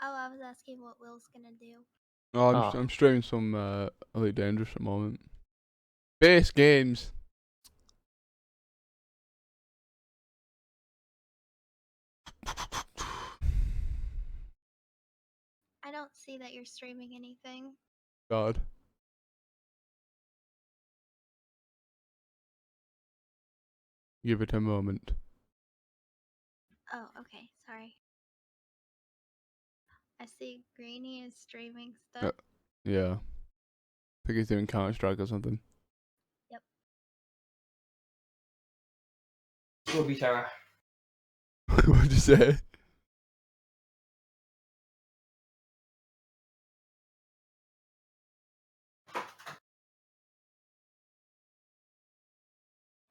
Oh, I was asking what Will's gonna do. Oh, I'm streaming some Elite Dangerous at the moment. Base games. I don't see that you're streaming anything. God. Give it a moment. Oh, okay. Sorry. I see Greenie is streaming stuff. Yeah. I think he's doing Counter-Strike or something. Yep. Will be Sarah. What'd you say?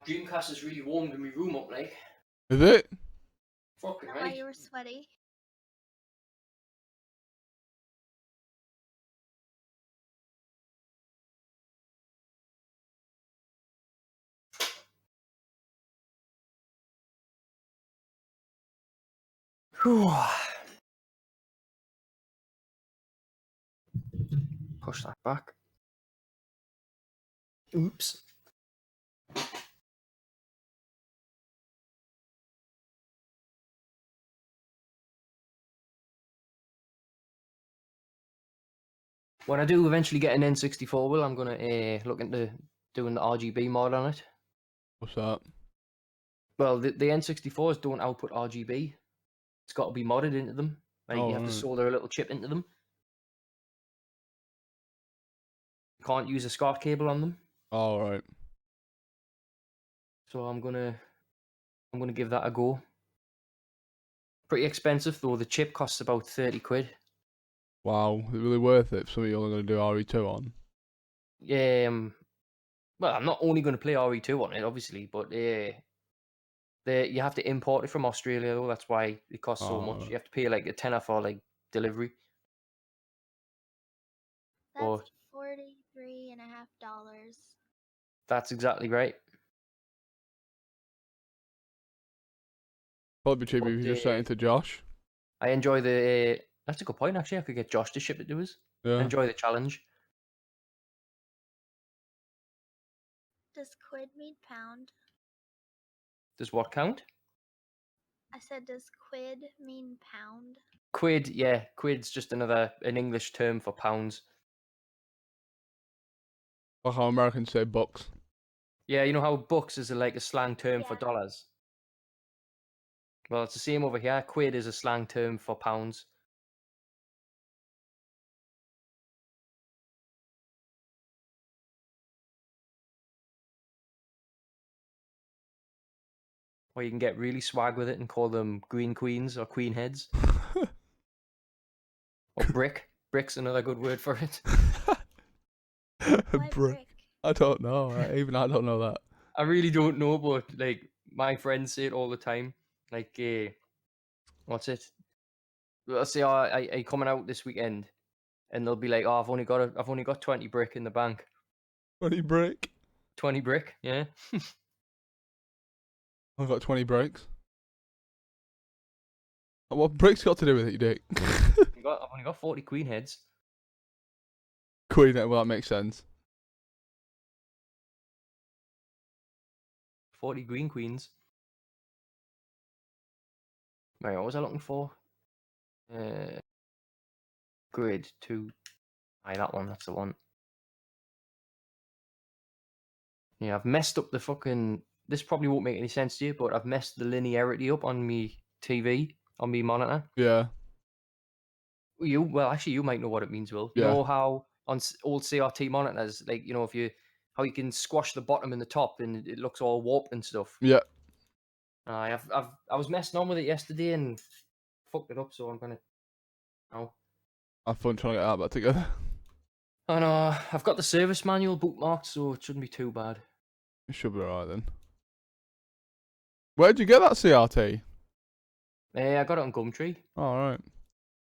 Dreamcast has really warmed my room up, like. Is it? Fucking Why right. you were sweaty? Push that back. Oops. When I do eventually get an N64, Will, I'm gonna look into doing the RGB mod on it. What's that? Well, the N64s don't output RGB. It's got to be modded into them. Like you have to solder a little chip into them. You can't use a SCART cable on them. All right. So I'm gonna give that a go. Pretty expensive though. The chip costs about 30 quid. Wow, is it really worth it for something you're only going to do RE2 on? Well, I'm not only going to play RE2 on it, obviously, but you have to import it from Australia though. That's why it costs so much. You have to pay like a tenner for like delivery. That's $43.50. That's exactly right. Probably cheaper if you just sent it to Josh. I enjoy the. That's a good point, actually. I could get Josh to ship it to us. Yeah. Enjoy the challenge. Does quid mean pound? Does what count? I said, does quid mean pound? Quid, yeah. Quid's just an English term for pounds. Like how Americans say bucks. Yeah, you know how bucks is like a slang term for dollars? Well, it's the same over here. Quid is a slang term for pounds. Or you can get really swag with it and call them green queens or queen heads. Or brick. Brick's another good word for it. Why brick? I don't know. Even I don't know that. I really don't know, but like my friends say it all the time. Like, what's it? Let's say I coming out this weekend, and they'll be like, "Oh, I've only got 20 brick in the bank." 20 brick. 20 brick, yeah. I've got 20 bricks. What bricks got to do with it, you dick? I've only got 40 queen heads. Queen, well, that makes sense. 40 green queens. Right, what was I looking for? Grid 2. Aye, that one, that's the one. Yeah, I've messed up the fucking... This probably won't make any sense to you, but I've messed the linearity up on me TV, on me monitor. Yeah. Well, actually, you might know what it means, Will. You know how on old CRT monitors, like, you know, how you can squash the bottom and the top and it looks all warped and stuff? Yeah. I was messing on with it yesterday and fucked it up, so I'm gonna... Oh. Have fun trying to get that back together. I know, I've got the service manual bookmarked, so it shouldn't be too bad. It should be alright then. Where'd you get that CRT? I got it on Gumtree. Alright.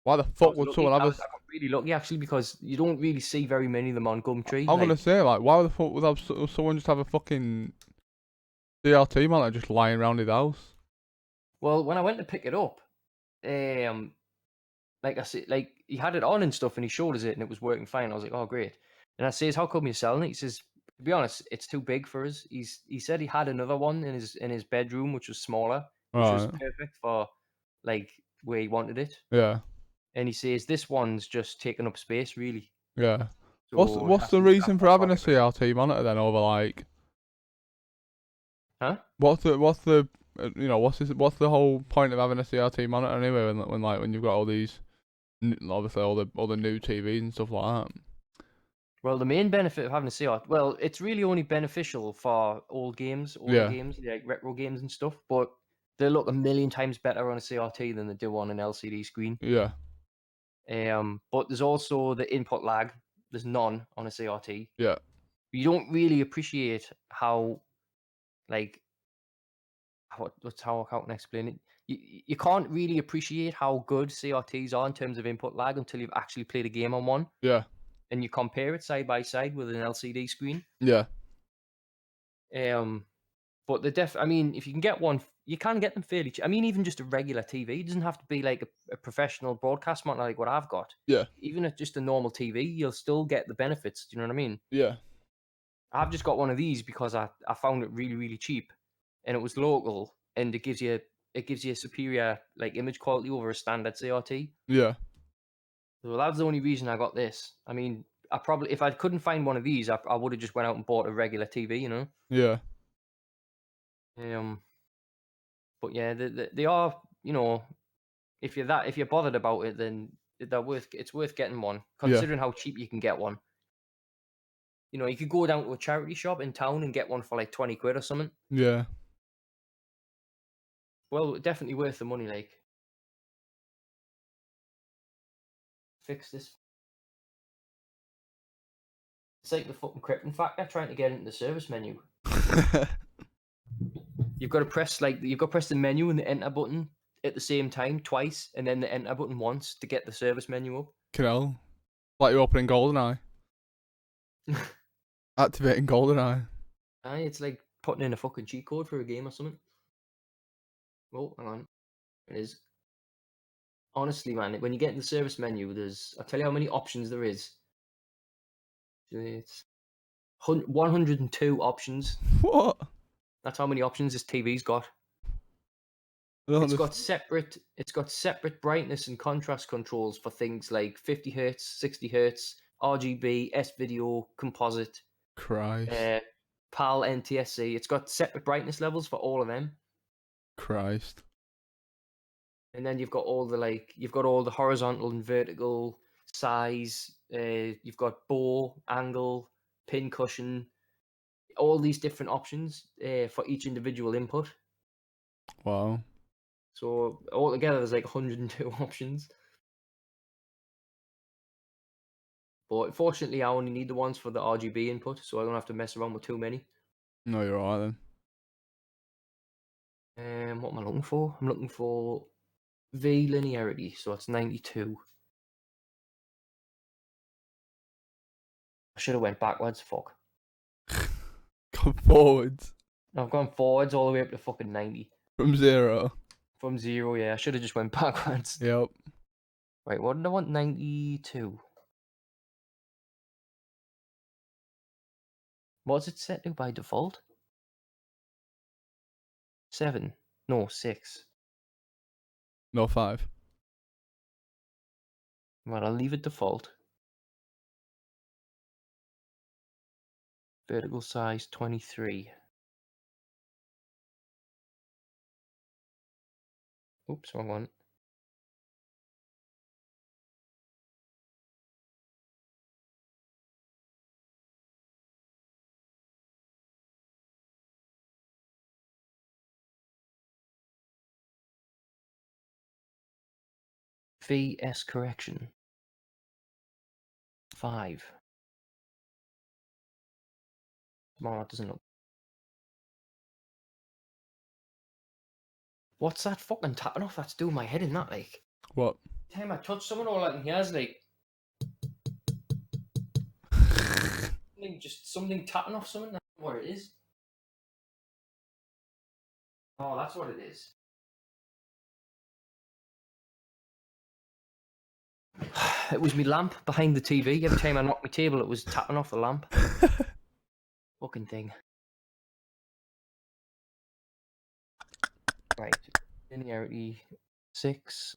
Why the fuck would someone have I got really lucky, actually, because you don't really see very many of them on Gumtree. I'm gonna say, like, why the fuck would someone just have a fucking CRT monitor just lying around his house? Well, when I went to pick it up, like I said, like he had it on and stuff, and he showed us it, and it was working fine. I was like, oh great. And I says, how come you're selling it? He says, to be honest, it's too big for us. He said he had another one in his bedroom, which was smaller, which was Right. perfect for like where he wanted it. Yeah. And he says this one's just taking up space, really. Yeah. So What's the reason for that's having why a CRT monitor then over like? Huh? What's the what's the what's the whole point of having a CRT monitor anyway when you've got all these obviously all the new TVs and stuff like that. Well, the main benefit of having a CRT, well, it's really only beneficial for older games, Yeah. like retro games and stuff. But they look a million times better on a CRT than they do on an LCD screen. Yeah. But there's also the input lag. There's none on a CRT. Yeah. You don't really appreciate how, like, how can I explain it? You can't really appreciate how good CRTs are in terms of input lag until you've actually played a game on one Yeah. and you compare it side by side with an LCD screen. Yeah. But I mean, if you can get one, you can get them fairly cheap. I mean, even just a regular TV, it doesn't have to be like a professional broadcast monitor like what I've got. Yeah. Even at just a normal TV, you'll still get the benefits. Do you know what I mean? Yeah. I've just got one of these because I found it really, really cheap, and it was local, and it gives you a superior like image quality over a standard CRT. Yeah. So that's the only reason I got this. I mean, I probably if I couldn't find one of these, I would have just went out and bought a regular TV. You know. Yeah. But yeah, they are, you know, if you're bothered about it, then it's worth getting one, Yeah. considering how cheap you can get one. You know, you could go down to a charity shop in town and get one for like 20 quid or something. Yeah. Well, definitely worth the money, like. Fix this. It's like the fucking Krypton Factor trying to get into the service menu. You've got to press the menu and the enter button at the same time twice, and then the enter button once to get the service menu up. Canal. Like you're opening GoldenEye. Activating GoldenEye. Aye, it's like putting in a fucking cheat code for a game or something. Oh, hang on. It is. Honestly, man, when you get in the service menu, I'll tell you how many options there is. It's 102 options. What? That's how many options this TV's got. It's got separate brightness and contrast controls for things like 50 hertz, 60 hertz, RGB, S-video, composite, Christ. PAL, NTSC. It's got separate brightness levels for all of them. Christ. And then you've got all the horizontal and vertical size. You've got bow, angle, pin cushion, all these different options for each individual input. Wow. So altogether, there's like 102 options. But fortunately, I only need the ones for the RGB input, so I don't have to mess around with too many. No, you're alright then. What am I looking for? I'm looking for V linearity, so it's 92. I should have went backwards. Fuck. Go forwards. I've gone forwards all the way up to fucking 90. From 0. From 0, yeah. I should have just went backwards. Yep. Right, what did I want? 92. What's it set to by default? 7. No, 6. No, 5. Well, I'll leave it default. Vertical size 23. Oops, wrong one. VS correction. 5. Come on, that doesn't look. What's that fucking tapping off? That's doing my head in that, like. What? Every time I touch someone, all I can hear is like. Something tapping off something. That's what it is. Oh, that's what it is. It was my lamp behind the TV. Every time I knocked my table, it was tapping off the lamp. Fucking thing. Right. Linearity 6.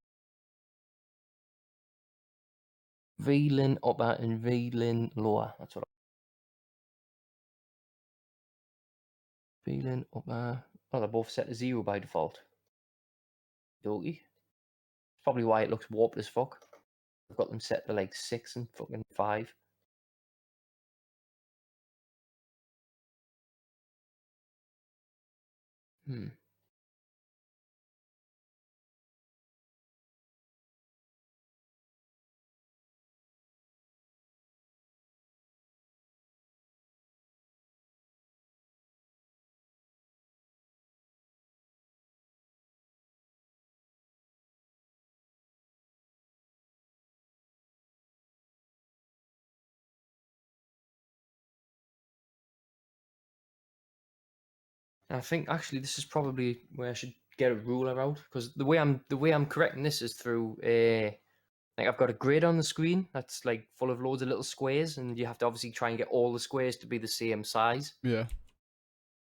V-lin upper and V-lin lower. That's what V-lin upper. Oh, they're both set to 0 by default. Dokey. Probably why it looks warped as fuck. I've got them set to like 6 and fucking 5. I think actually this is probably where I should get a ruler out, because the way I'm correcting this is through like I've got a grid on the screen that's like full of loads of little squares, and you have to obviously try and get all the squares to be the same size. Yeah.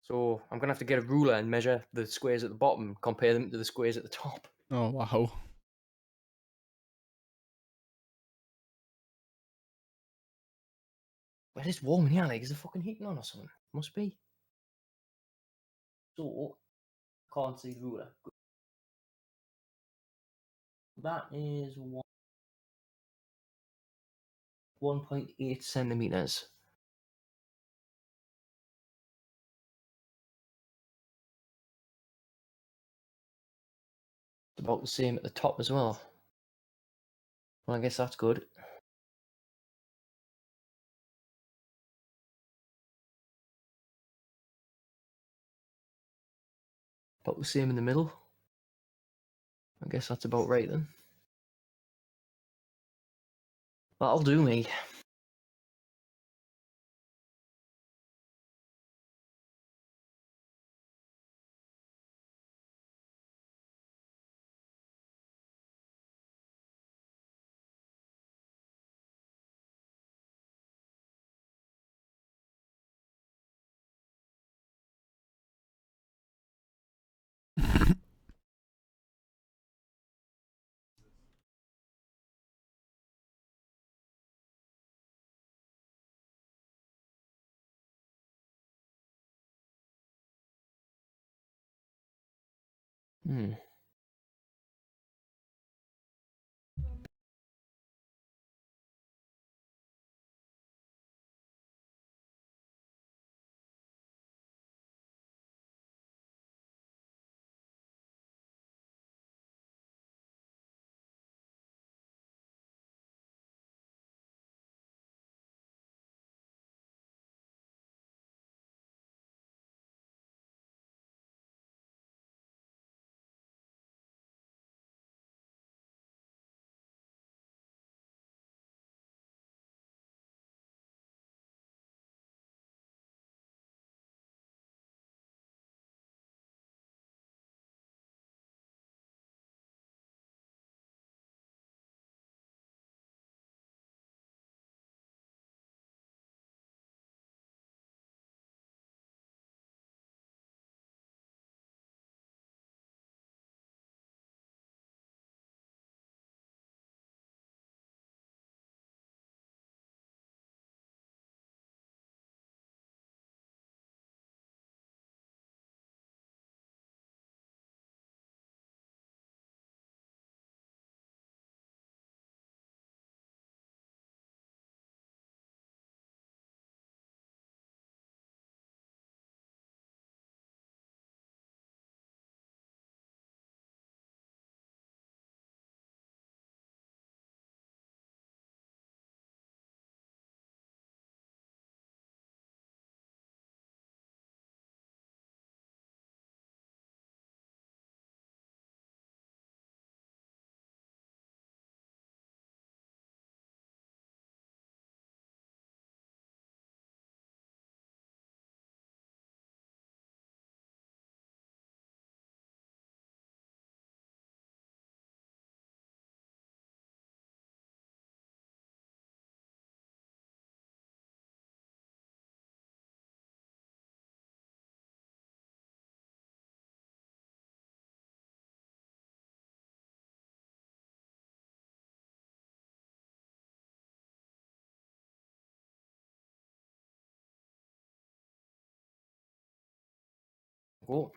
So I'm gonna have to get a ruler and measure the squares at the bottom, compare them to the squares at the top. Oh wow. Well, it's warm in here. Like, is the fucking heating on or something? Must be. So can't see the ruler. That is 1.8 centimeters. It's about the same at the top as well. Well, I guess that's good. About the same in the middle. I guess that's about right then. That'll do me. Go.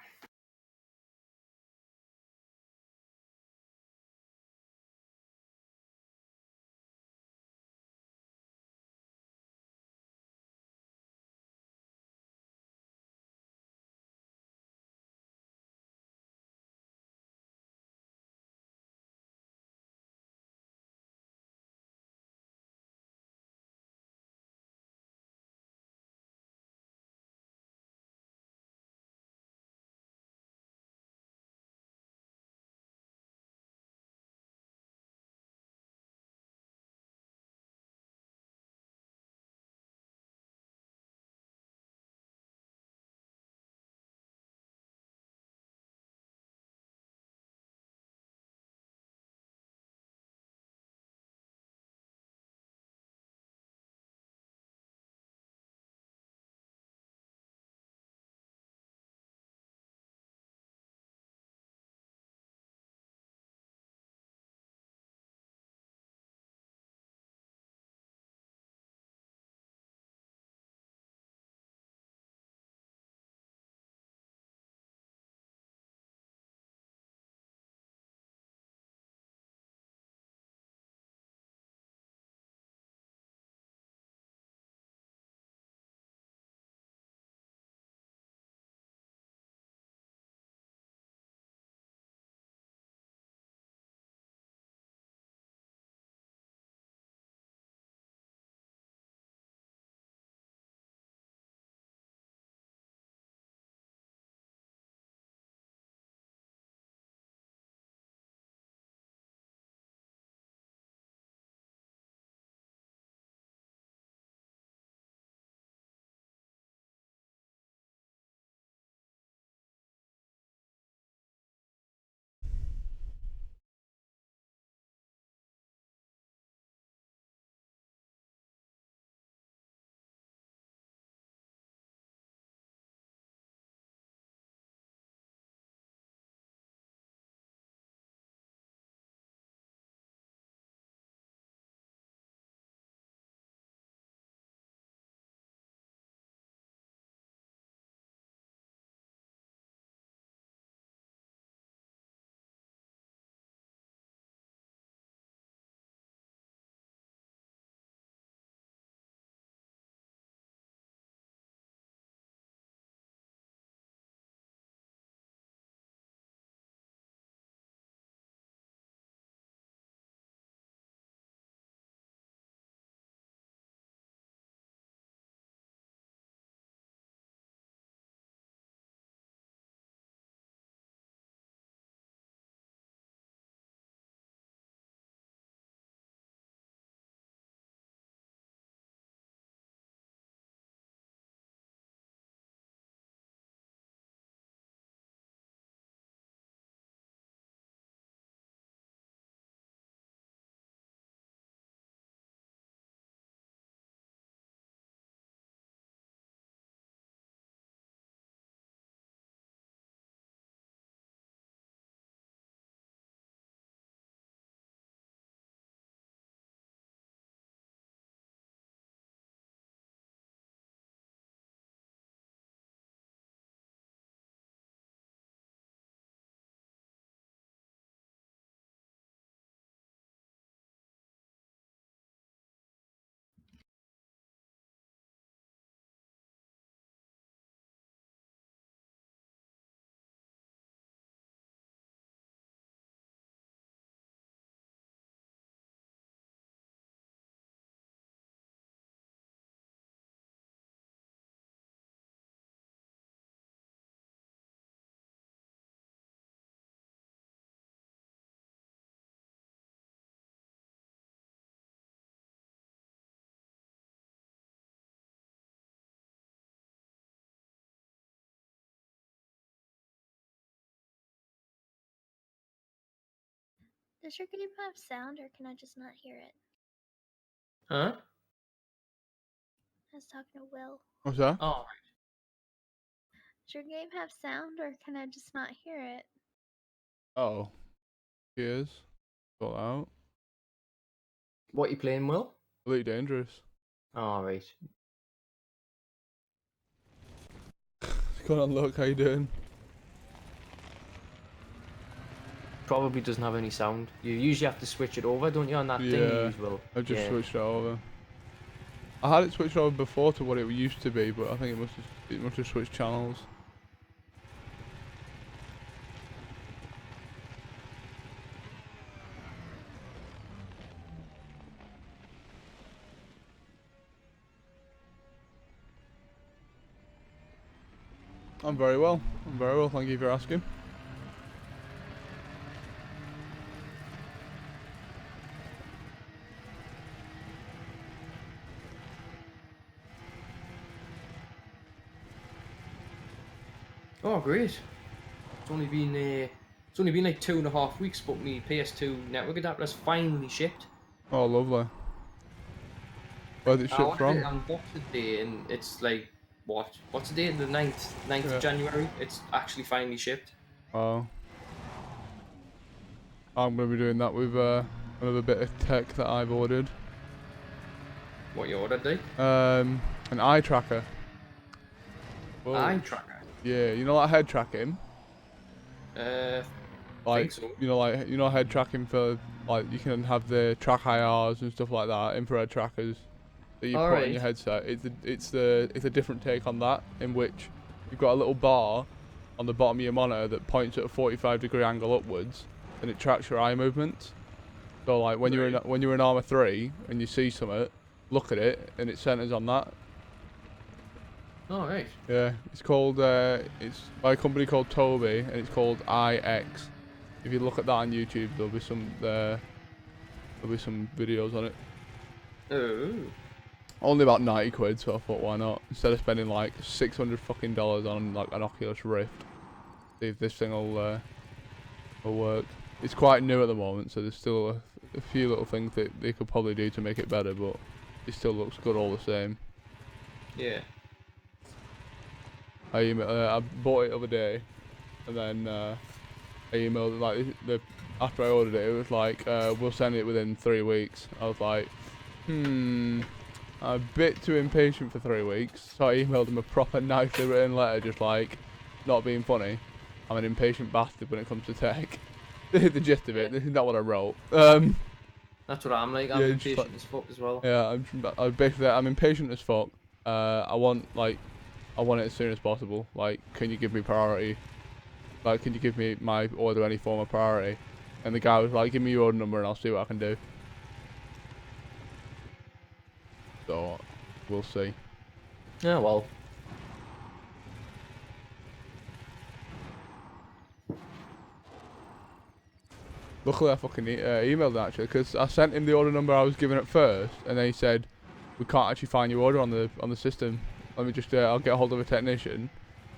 Does your game have sound, or can I just not hear it? Huh? I was talking to Will. What's that? Oh, Does your game have sound, or can I just not hear it? Oh, cheers. Got out. what you playing, Will? Elite Dangerous. All right. Come on, look, how you doing? probably doesn't have any sound. You usually have to switch it over, don't you, on that thing you Yeah, use, Will? I just Yeah. switched it over. I had it switched over before to what it used to be, but I think it must have switched channels. I'm very well. I'm very well, thank you for asking. Oh, great. It's only been like 2.5 weeks, but my PS2 network adapter's finally shipped. Oh, lovely. Where's it I shipped ordered it from? on Boxing Day, and it's like what's the date? The 9th Yeah. of January. It's actually finally shipped. Oh. I'm going to be doing that with another bit of tech that I've ordered. What you ordered, like? An eye tracker. Whoa. Eye tracker. Yeah, you know, like head tracking. Think Like so. you know head tracking for like you can have the track IRs and stuff like that, infrared trackers that you put on your headset. It's a different take on that, in which you've got a little bar on the bottom of your monitor that points at a 45-degree angle upwards, and it tracks your eye movements. So like when you're in Arma 3 and you see something, look at it and it centers on that. Oh, right. Yeah, it's called it's by a company called Toby, and it's called IX. If you look at that on YouTube, there'll be some videos on it. Oh. Only about 90 quid, so I thought, why not? Instead of spending like $600 fucking on like an Oculus Rift, see if this thing will work. It's quite new at the moment, so there's still a few little things that they could probably do to make it better, but it still looks good all the same. Yeah. I bought it the other day, and then I emailed like after I ordered it, it was like we'll send it within 3 weeks. I was like, I'm a bit too impatient for 3 weeks, so I emailed them a proper nicely written letter, just like not being funny. I'm an impatient bastard when it comes to tech. The gist of it. This is not what I wrote. That's what I'm like. I'm impatient as fuck as well. Yeah, I'm impatient as fuck. I want it as soon as possible. Like, can you give me priority? Like, can you give me my order any form of priority? And the guy was like, give me your order number and I'll see what I can do. So, we'll see. Yeah, well. Luckily, I fucking emailed him actually, because I sent him the order number I was given at first, and then he said, we can't actually find your order on the system. Let me just, I'll get a hold of a technician.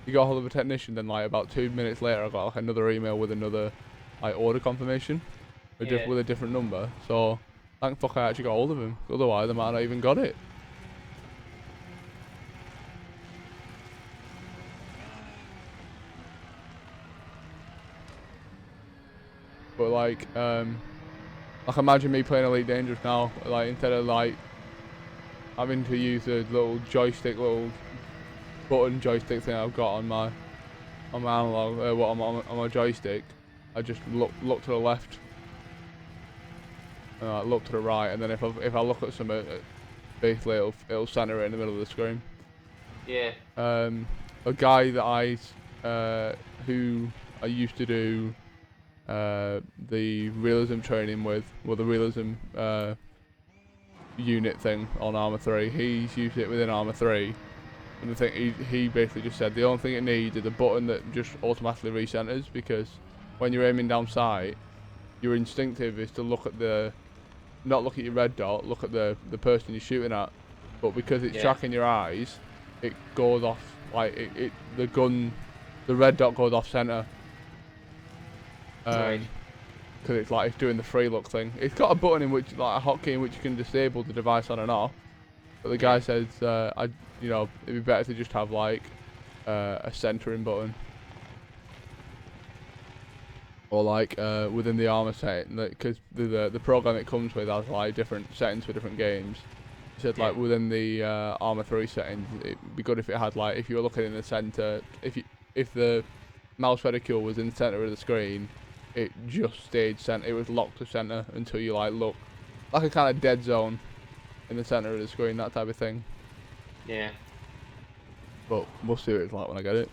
He got a hold of a technician, then like about 2 minutes later, I got like another email with another like order confirmation, with a different number. So, thank fuck I actually got a hold of him. Otherwise, I might not even got it. But like imagine me playing Elite Dangerous now, like instead of like having to use the little button joystick thing I've got on my analog, on my joystick, I just look to the left, and look to the right, and then if I look at something, basically it'll center it in the middle of the screen. Yeah. A guy that who I used to do the realism training with, well, the realism unit thing on Arma 3. He's used it within Arma 3, and the thing he basically just said the only thing it needs is a button that just automatically recenters, because when you're aiming down sight, your instinctive is to not look at your red dot, look at the person you're shooting at, but because it's tracking your eyes, it goes off, like the red dot goes off center. Right. Because it's doing the free look thing. It's got a button in which, like a hotkey in which you can disable the device on and off. But the guy says, it'd be better to just have like a centering button, or like within the Arma setting, because the program it comes with has like different settings for different games. He said like within the Arma 3 settings, it'd be good if it had like, if you were looking in the center, if the mouse reticule was in the center of the screen, it just stayed center. It was locked to center until you like look like a kind of dead zone in the center of the screen, that type of thing. Yeah. But we'll see what it's like when I get it.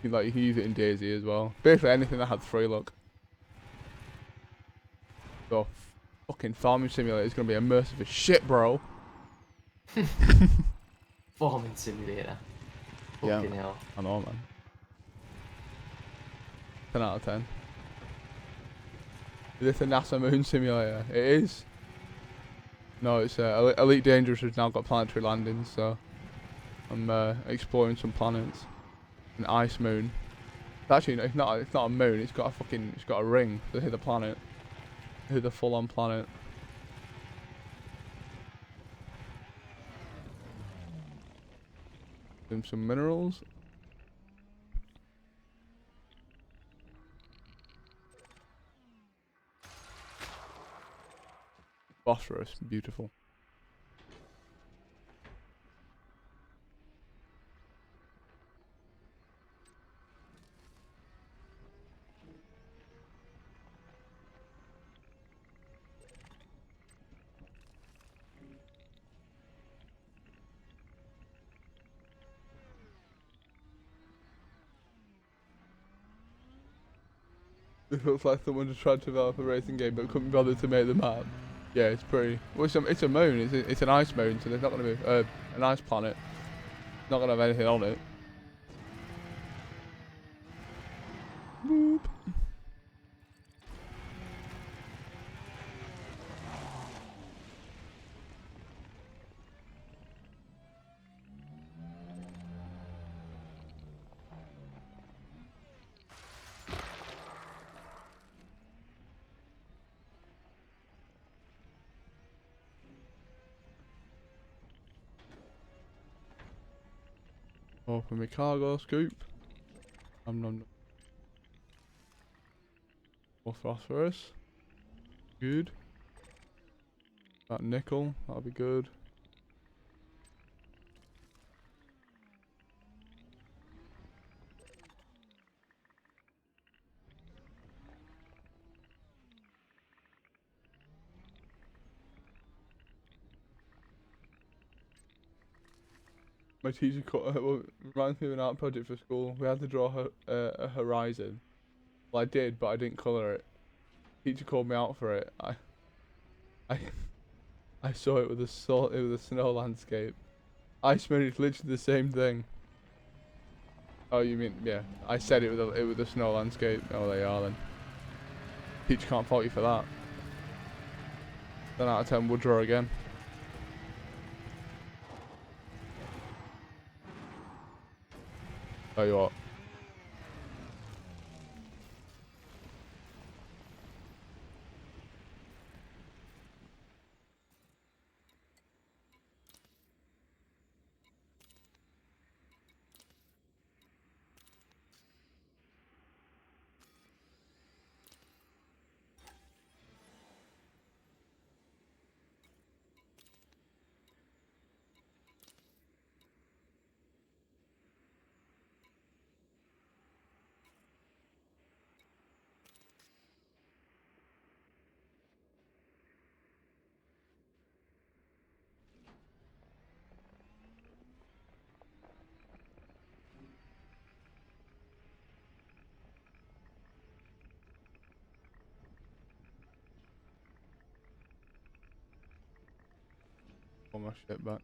You can use it in Daisy as well. Basically anything that had 3 look. So fucking farming simulator is gonna be immersive as shit, bro. Farming simulator. Yeah, Fucking hell. I know, man. 10 out of 10. Is this a NASA moon simulator? It is. No, it's Elite Dangerous has now got planetary landings, so I'm exploring some planets. An ice moon. Actually, no, it's not. It's not a moon. It's got a ring to hit the planet. Hit the full-on planet. And some minerals. Phosphorus, beautiful. This looks like someone just tried to develop a racing game but couldn't bother to make the map. Yeah, it's pretty. Well, it's a moon. It's an ice moon, so there's not going to be an ice planet. Not going to have anything on it. Boop. Open my cargo scoop. More phosphorus. Good. That nickel, that'll be good. My teacher reminds me of an art project for school. We had to draw a horizon. Well, I did, but I didn't colour it. Teacher called me out for it. I I saw it with a snow landscape. Ice moon is literally the same thing. Oh, you mean yeah? I said it with a snow landscape. Oh, there you are then. Teacher can't fault you for that. 10 out of 10 would draw again. Tell you what. Pull my shit back.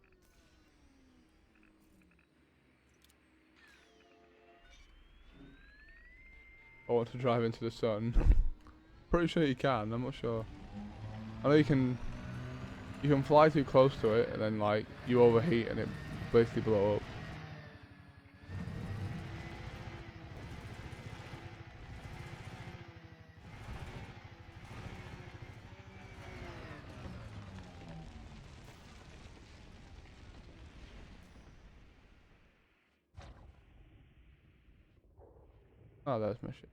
I want to drive into the sun. Pretty sure you can, I'm not sure. I know you can fly too close to it and then like you overheat and it basically blow up. Oh, there's my shit.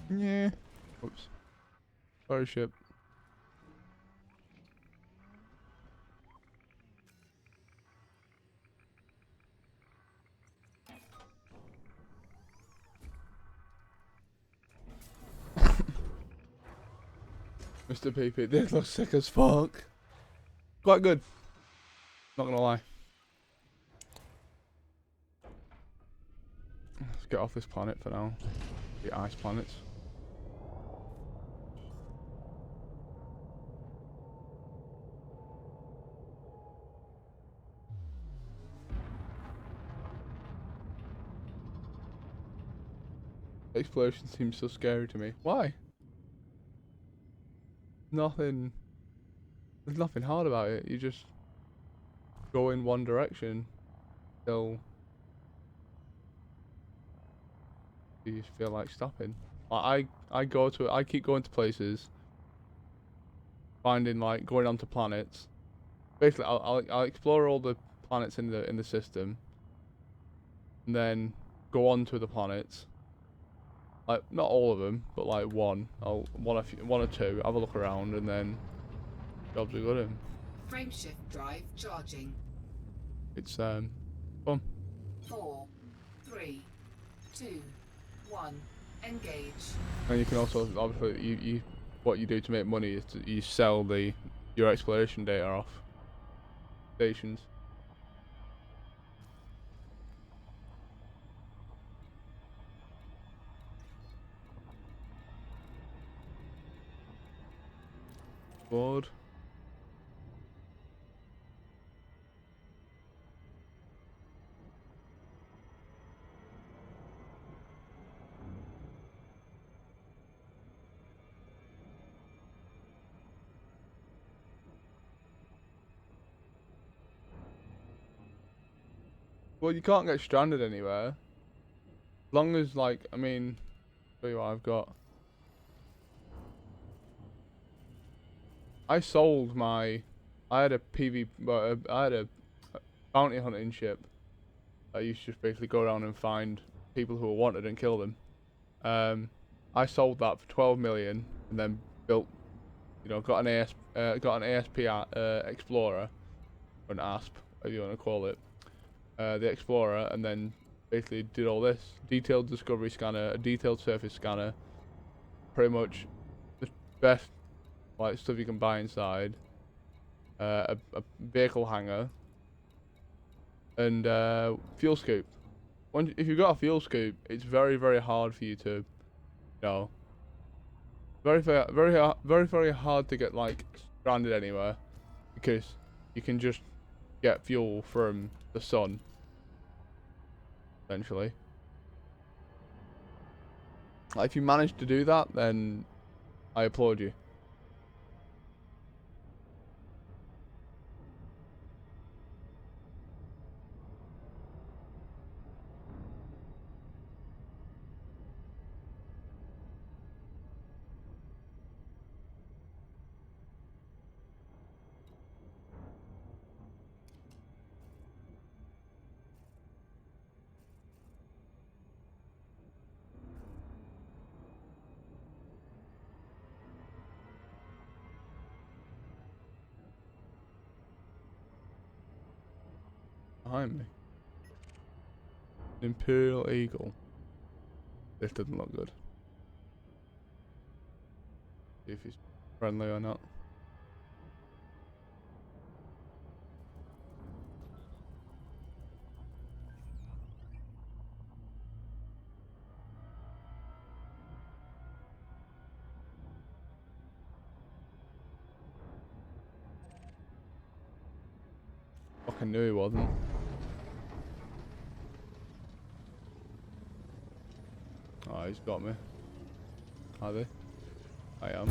Yeah. Oops. Sorry, ship. Mr. PP did look sick as fuck. Quite good. Not gonna lie. Let's get off this planet for now. The ice planets. Exploration seems so scary to me. Why? Nothing. There's nothing hard about it. You just go in one direction till you just feel like stopping. I go to I keep going to places, finding like going onto planets. Basically, I'll explore all the planets in the system, and then go on to the planets. Like not all of them, but like one. One or two. Have a look around, and then jobs are good. Frameshift drive charging. It's fun. 4, 3, 2, 1. Engage. And you can also obviously you what you do to make money is you sell your exploration data off stations. Board. Well, you can't get stranded anywhere. As long as, like, I mean, show you what I've got. I sold my, I had a I had a bounty hunting ship. I used to just basically go around and find people who were wanted and kill them. I sold that for 12 million and then built, got an ASP Explorer, or an ASP, if you want to call it. The Explorer, and then basically did all this detailed discovery scanner, a detailed surface scanner, pretty much the best like stuff you can buy inside, a vehicle hangar, and fuel scoop. If you've got a fuel scoop, it's very very hard for you to, very hard to get like stranded anywhere, because you can just get fuel from the sun. Essentially. Like, if you manage to do that, then I applaud you. Behind me. An Imperial Eagle. This doesn't look good. See if he's friendly or not. Fucking knew he wasn't. Oh, he's got me. Are they? I am.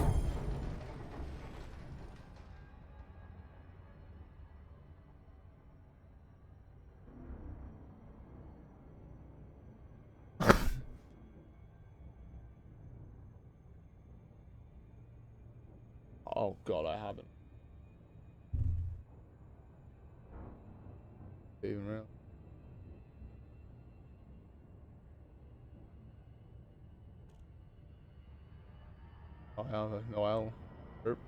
Oh god, I haven't. Even real. I have a Noel. Erp.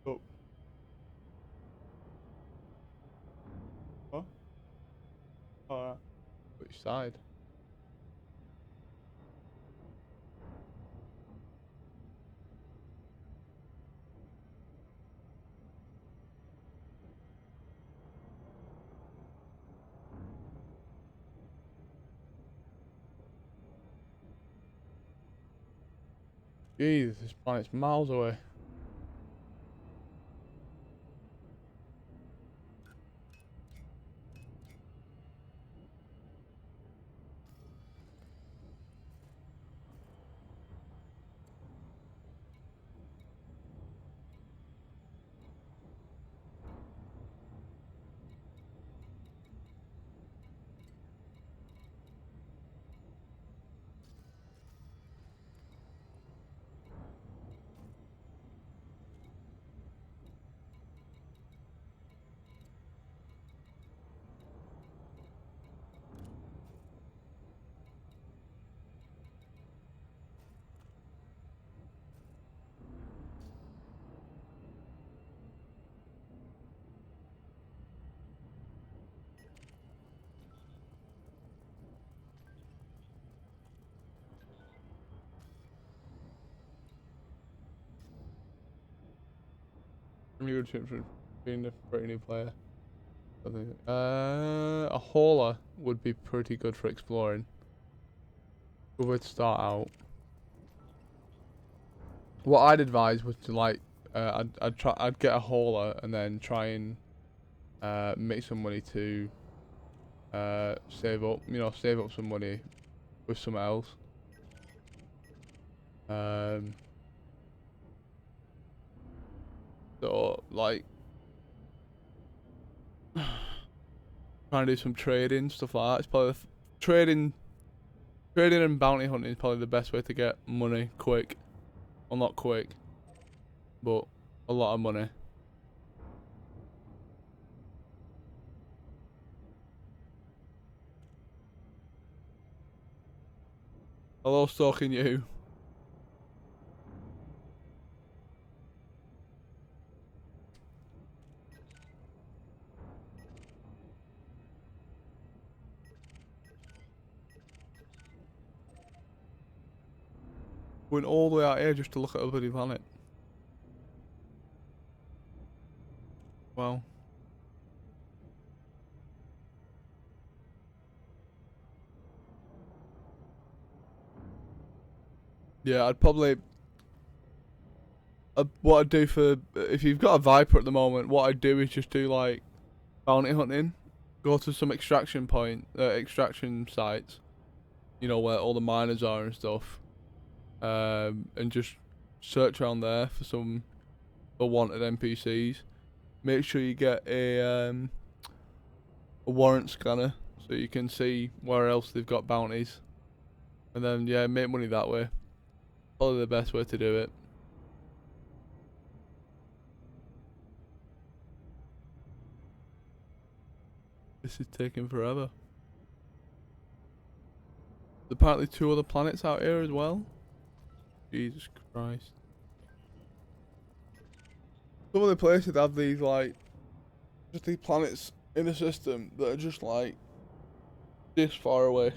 Oh. What? Alright. Which side? Jeez, this planet's miles away. I'm good for being a pretty new player. I think. A hauler would be pretty good for exploring. Good way to start out. What I'd advise was to like, I'd get a hauler and then try and make some money to save up. You know, save up some money with something else. So like, trying to do some trading stuff like that. It's probably trading and bounty hunting is probably the best way to get money quick. Well, not quick, but a lot of money. Hello, stalking you. Went all the way out here just to look at a bloody planet. Well. Yeah, I'd probably... what I'd do for... If you've got a Viper at the moment, what I'd do is just do, like, bounty hunting. Go to some extraction sites. You know, where all the miners are and stuff. And just search around there for wanted NPCs. Make sure you get a warrant scanner so you can see where else they've got bounties. And then, yeah, make money that way. Probably the best way to do it. This is taking forever. There's apparently 2 other planets out here as well. Jesus Christ. Some of the places have these, like, just these planets in a system that are just, like, this far away.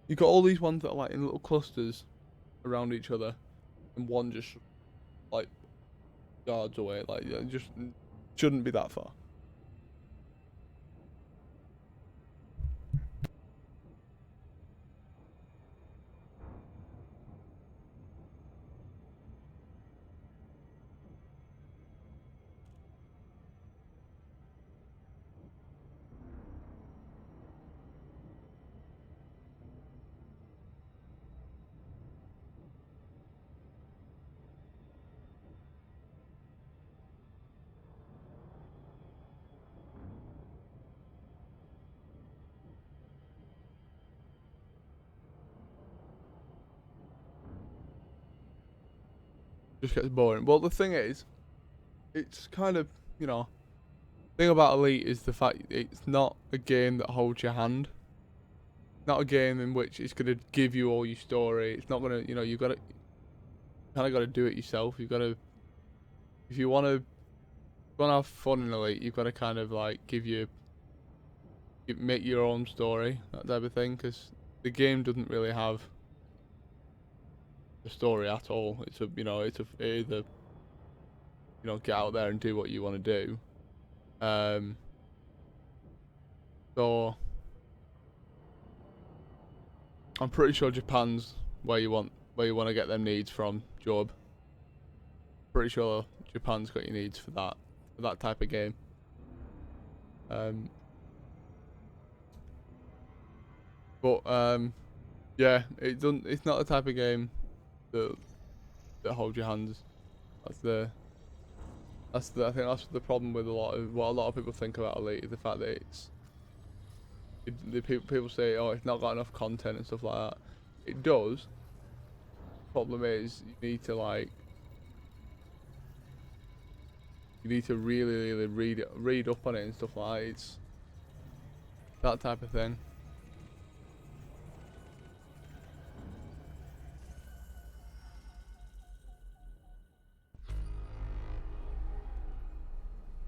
You got all these ones that are, like, in little clusters around each other. And one just, like, yards away. Like, yeah, just shouldn't be that far. just gets boring. Well, the thing is, it's kind of, you know, thing about Elite is the fact it's not a game that holds your hand. Not a game in which it's gonna give you all your story. It's not gonna, you know, you've got to kind of got to do it yourself. You've got to, if you want to have fun in Elite, you've got to kind of like make your own story, that type of thing, because the game doesn't really have a story at all. It's a, you know, it's either, you know, get out there and do what you want to do. So I'm pretty sure Japan's where you want to get them needs from, Job. Pretty sure Japan's got your needs for that type of game. Yeah, it's not the type of game that holds your hands. I think that's the problem with what a lot of people think about Elite, is the fact that people say, oh, it's not got enough content and stuff like that. It does. Problem is, you need to really, really read up on it and stuff like that. It's that type of thing.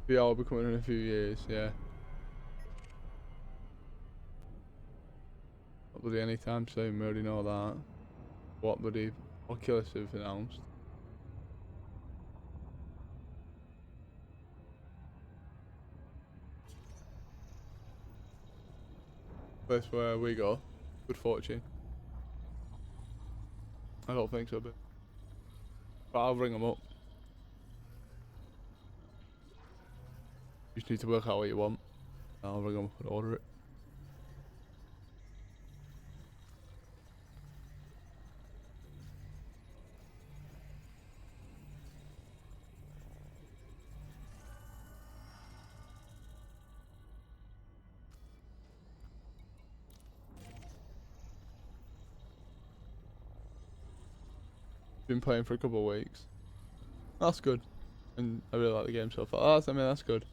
VR will be coming in a few years, yeah. Not bloody anytime soon, we already know that. What bloody Oculus have announced. Place where we go. Good fortune. I don't think so, but I'll ring them up. You just need to work out what you want. I'll ring them up and order it. Been playing for a couple of weeks. That's good. And I really like the game so far. That's good.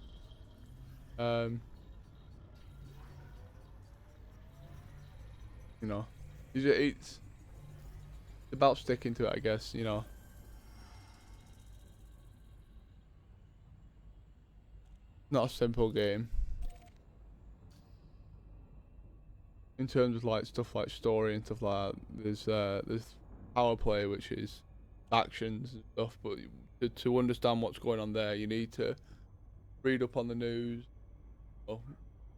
You know, it's about sticking to it, I guess, you know. Not a simple game. In terms of like stuff like story and stuff like that, there's power play, which is actions and stuff, but to understand what's going on there, you need to read up on the news. Oh,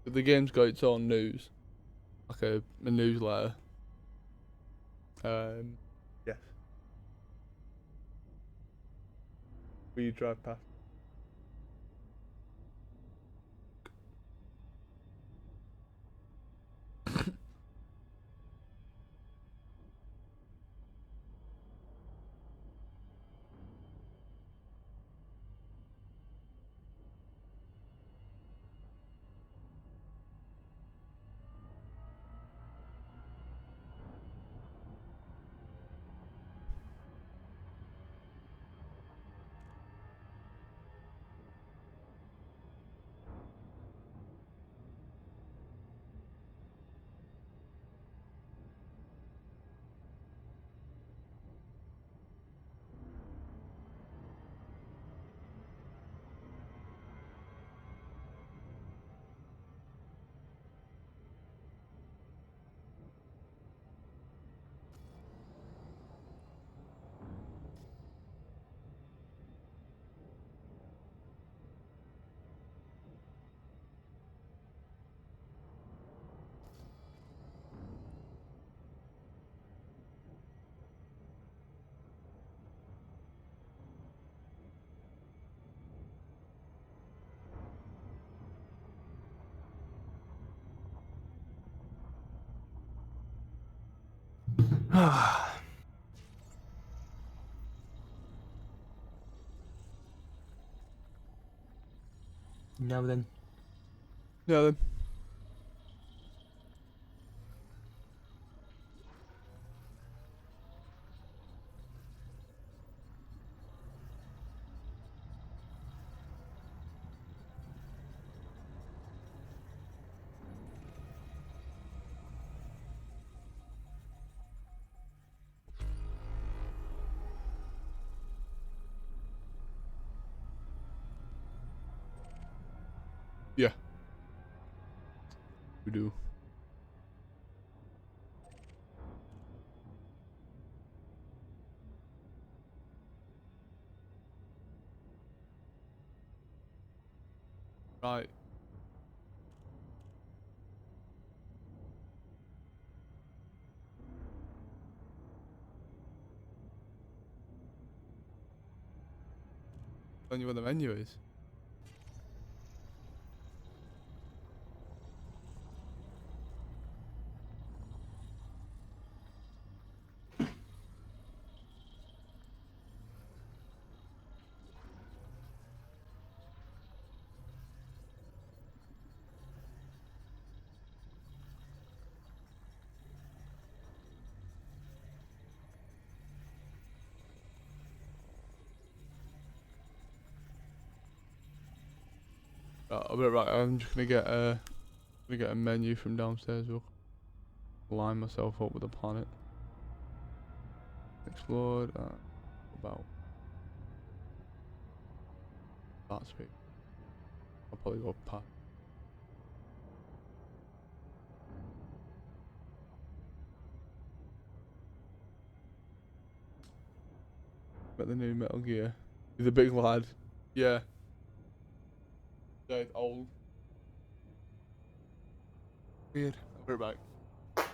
the game's got its own news, like a newsletter. Yes. Will you drive past? Now then. Yeah then. Yeah. We do. Right. Tell you what the menu is. I'll be right. I'm just gonna get a menu from downstairs. We'll line myself up with a planet. Explored. About that speed. I'll probably go past. But the new Metal Gear. He's a big lad. Yeah. Yeah, it's old. Weird. I'll be right back.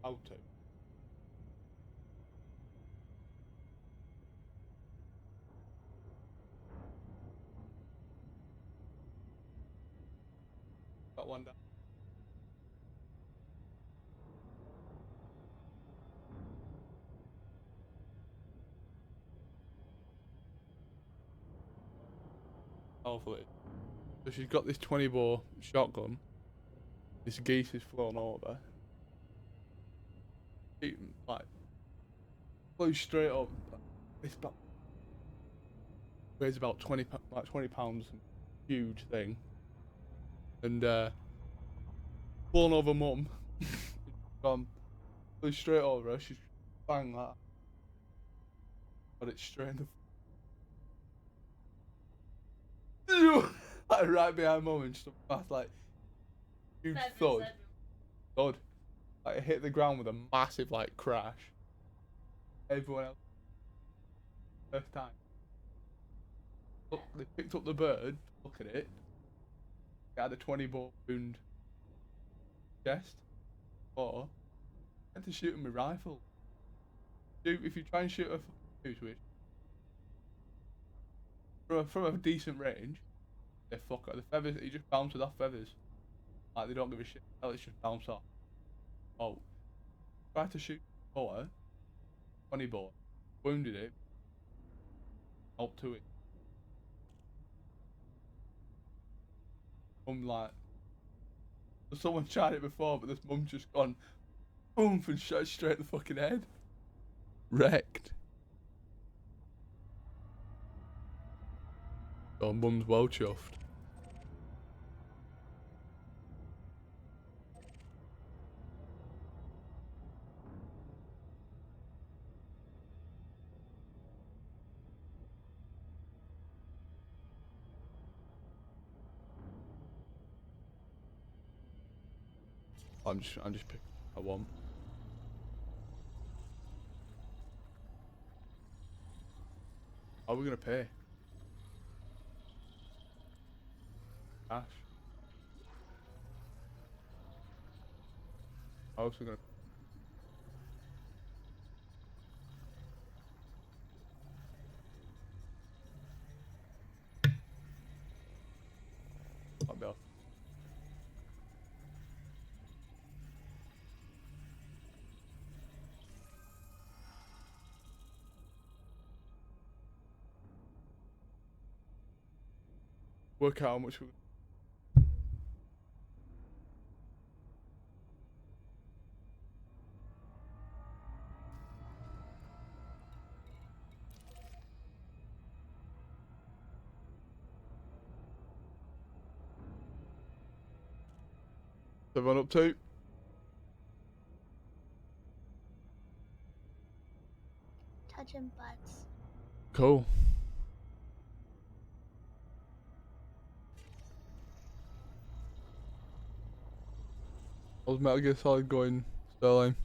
Auto. Got one down. Hopefully. So she's got this 20 bore shotgun. This geese is flown over. He, like, flew straight up. It's about weighs about 20 pounds. Huge thing. And flown over mum. Gone. Flew straight over her. She's bang that. Got it straight in the like right behind mum and stuff fast, like huge thud. Thud. Like it hit the ground with a massive like crash. Everyone else first time. Look, they picked up the bird, look at it. It had a 20 bore wound chest. Or had to shoot him with rifle. If you try and shoot a goose which from a decent range, they fuck up the feathers. He just bounces off feathers. Like they don't give a shit. It's just bounce off. Oh, tried to shoot a boar. Funny boar, wounded it. Up to it. Like, someone tried it before, but this mum's just gone boom and shot straight in the fucking head. Wrecked. Oh, mum's well chuffed. I'm just picking a one. How are we gonna pay? Cash. How else are we gonna? I'll be off. Work out how much we. Everyone up to? Touching butts. Cool. How's Metal Gear Solid going, Sterling?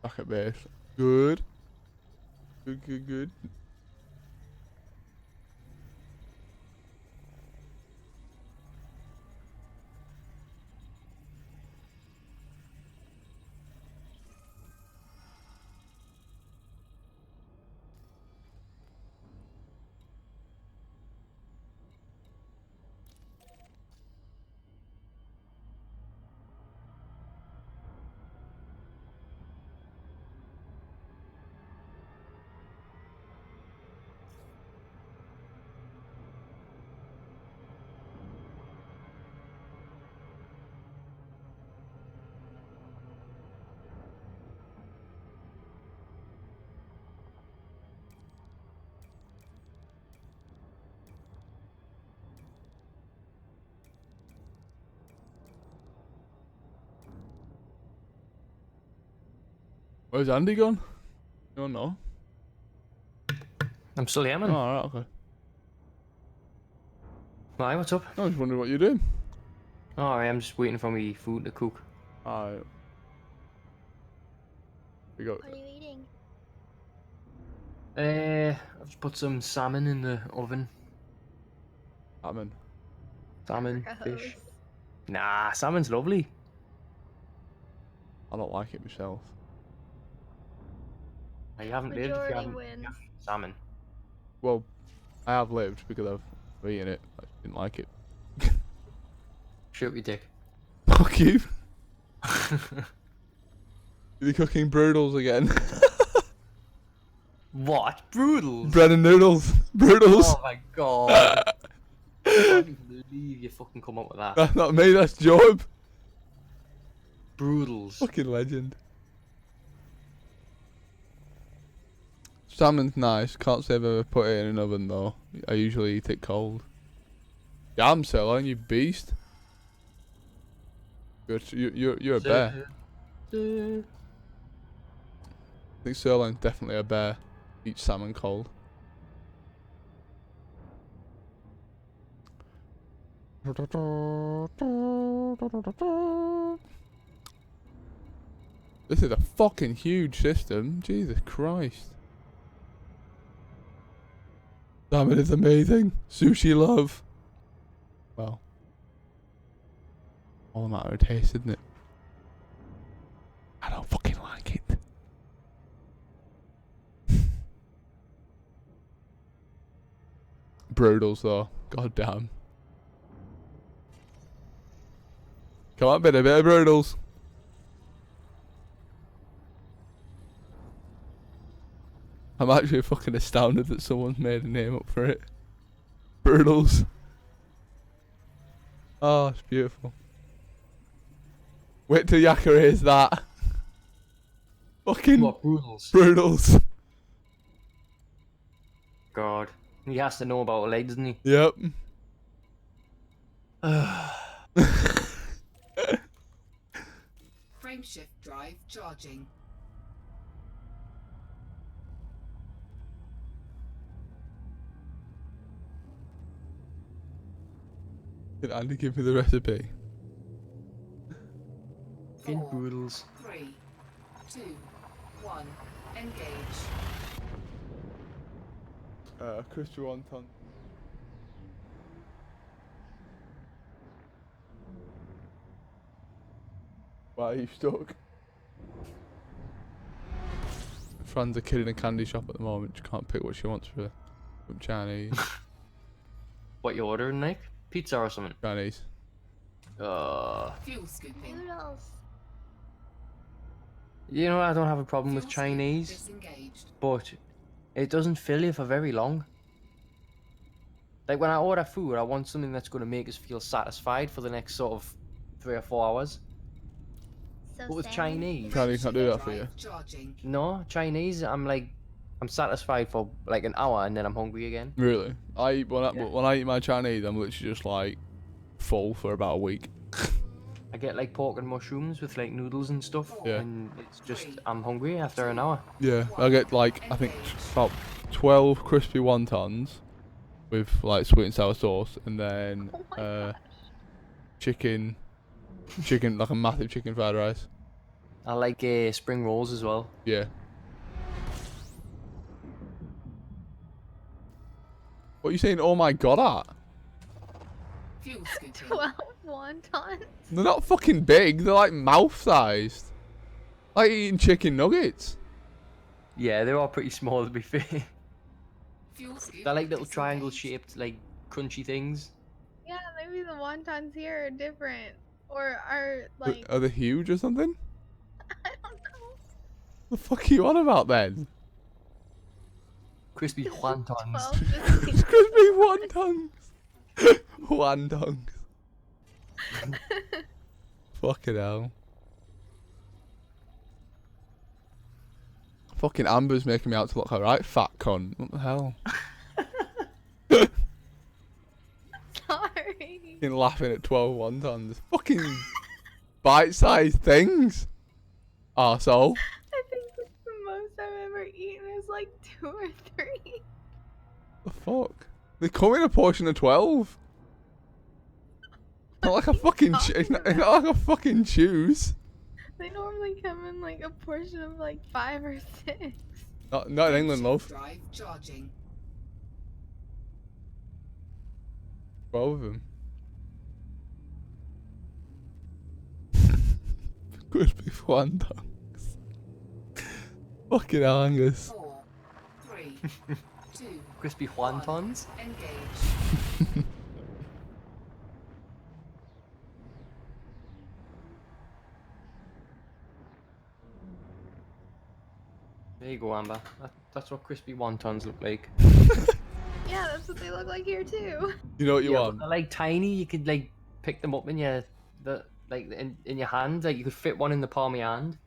Back at base. Good. Good. Where's Andy gone? You don't know? I'm still here, man. Oh, alright, okay. Why, what's up? I was wondering what you're doing. Alright, I'm just waiting for me food to cook. Alright. We got. What are you eating? I've just put some salmon in the oven. Salmon. Salmon, fish. Gross. Nah, salmon's lovely. I don't like it myself. You haven't lived if you Majority haven't wins. had salmon. Well, I have lived because I've eaten it. I just didn't like it. Shoot your dick. Fuck you. You're cooking broodles again. What? Broodles? Bread and noodles. Broodles. Oh my god. I can't even believe you fucking come up with that. That's not me, that's Job. Broodles. Fucking legend. Salmon's nice. Can't say I've ever put it in an oven though. I usually eat it cold. Damn, Sirloin, you beast. You're a bear. I think Sirloin's definitely a bear. Eats salmon cold. This is a fucking huge system. Jesus Christ. Damn, it is amazing. Sushi love. Well, all a matter of taste, isn't it? I don't fucking like it. Brutals though. God damn. Come on, bit of brutals. I'm actually fucking astounded that someone's made a name up for it. Brutals. Oh, it's beautiful. Wait till Yakka hears that. Fucking What, Brutals? brutals. God. He has to know about legs, doesn't he? Yep. Frameshift drive charging. Can Andy give me the recipe? Fucking 4, Brutals. 3, 2, 1. Engage. Crispy wonton. Why are you stuck? Fran's a kid in a candy shop at the moment. She can't pick what she wants for from Chinese. What you ordering, Nick? Pizza or something? Chinese. Fuel scooping. Noodles. You know, I don't have a problem with Fuel scoop Chinese, disengaged. but it doesn't fill you for very long. Like when I order food, I want something that's going to make us feel satisfied for the next sort of 3 or 4 hours. So But with salmon. Chinese, Chinese can't do that for you. Drive charging. no, Chinese, I'm satisfied for like an hour and then I'm hungry again. Really? When Yeah. I eat my Chinese, I'm literally just like full for about a week. I get like pork and mushrooms with like noodles and stuff, Yeah. and it's just I'm hungry after an hour. Yeah, I get like I think about 12 crispy wontons with like sweet and sour sauce, and then Oh my gosh. chicken like a massive chicken fried rice. I like spring rolls as well. Yeah. What are you saying? Oh my god, at? Fuel scooping. 12 wontons. They're not fucking big. They're like mouth sized. Like eating chicken nuggets. Yeah, they're all pretty small to be fair. Fuel scoop They're like little disengaged. triangle shaped like crunchy things. Yeah, maybe the wontons here are different. Or are like, Are they huge or something? I don't know. The fuck are you on about then? Crispy wontons. 12 distinct It's crispy wontons. Wontons. Fucking hell. Fucking Amber's making me out to look alright, fat cunt. What the hell? Sorry. Fucking laughing at 12 wontons. Fucking bite-sized things. Arsehole. I think that's the most I've ever eaten is like 2 or 3. The fuck? They come in a portion of 12. Not like a fucking talking not like a fucking choose. They normally come in like a portion of like 5 or 6. Not in England, love. Drive charging. 12 of them. Crispy wontons. Fucking hell, Angus. 4, 3, 2. Crispy wontons. Engage. There you go, Amber. That's what crispy wontons look like. Yeah, that's what they look like here too. You know what you Yeah, want? but they're like tiny. You could like pick them up in your in your hand. Like you could fit one in the palm of your hand.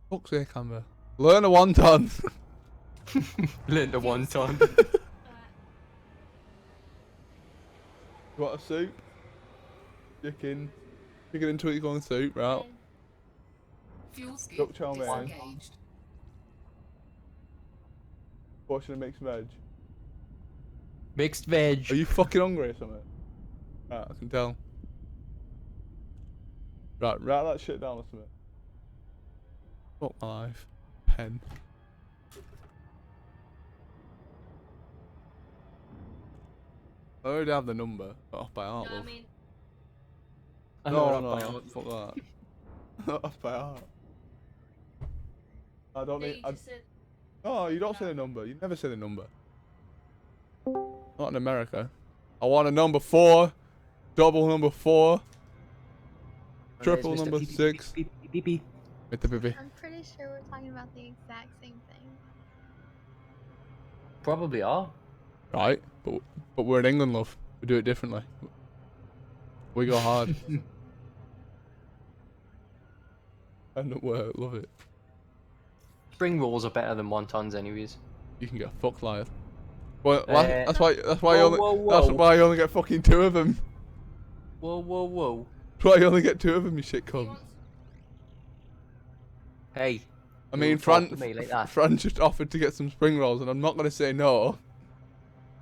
Fuck's sake, Amber. Learn a wonton. Learn the wonton. You want a soup? Chicken and tweak on soup, right? Fuel scoop Duck chow mein. disengaged. Portion of mixed veg. Mixed veg. Are you fucking hungry or something? Right, I can tell. Right, write that shit down or something. Fuck my life. Pen. I already have the number. Off by heart, No, I love. mean, I know No, it off by no, heart. fuck that. Not off by heart. I don't no, need. you I, just said. no, you don't say the number. You never say the number. Not in America. I want a number 4, double number 4, triple There's Mr. number Beep, beep, 6. beep, beep, beep, beep. With the baby. I'm pretty sure we're talking about the exact same thing. Probably are. Right, but we're in England, love. We do it differently. We go hard. And love it. Spring rolls are better than wontons, anyways. You can get fucked live. Well, Uh, that's why you whoa, only whoa, that's whoa. why you only get fucking 2 of them. Whoa, whoa, whoa. That's why you only get 2 of them, you shit cunt. Hey. I you mean, talk to me like that. Fran just offered to get some spring rolls, and I'm not gonna say no.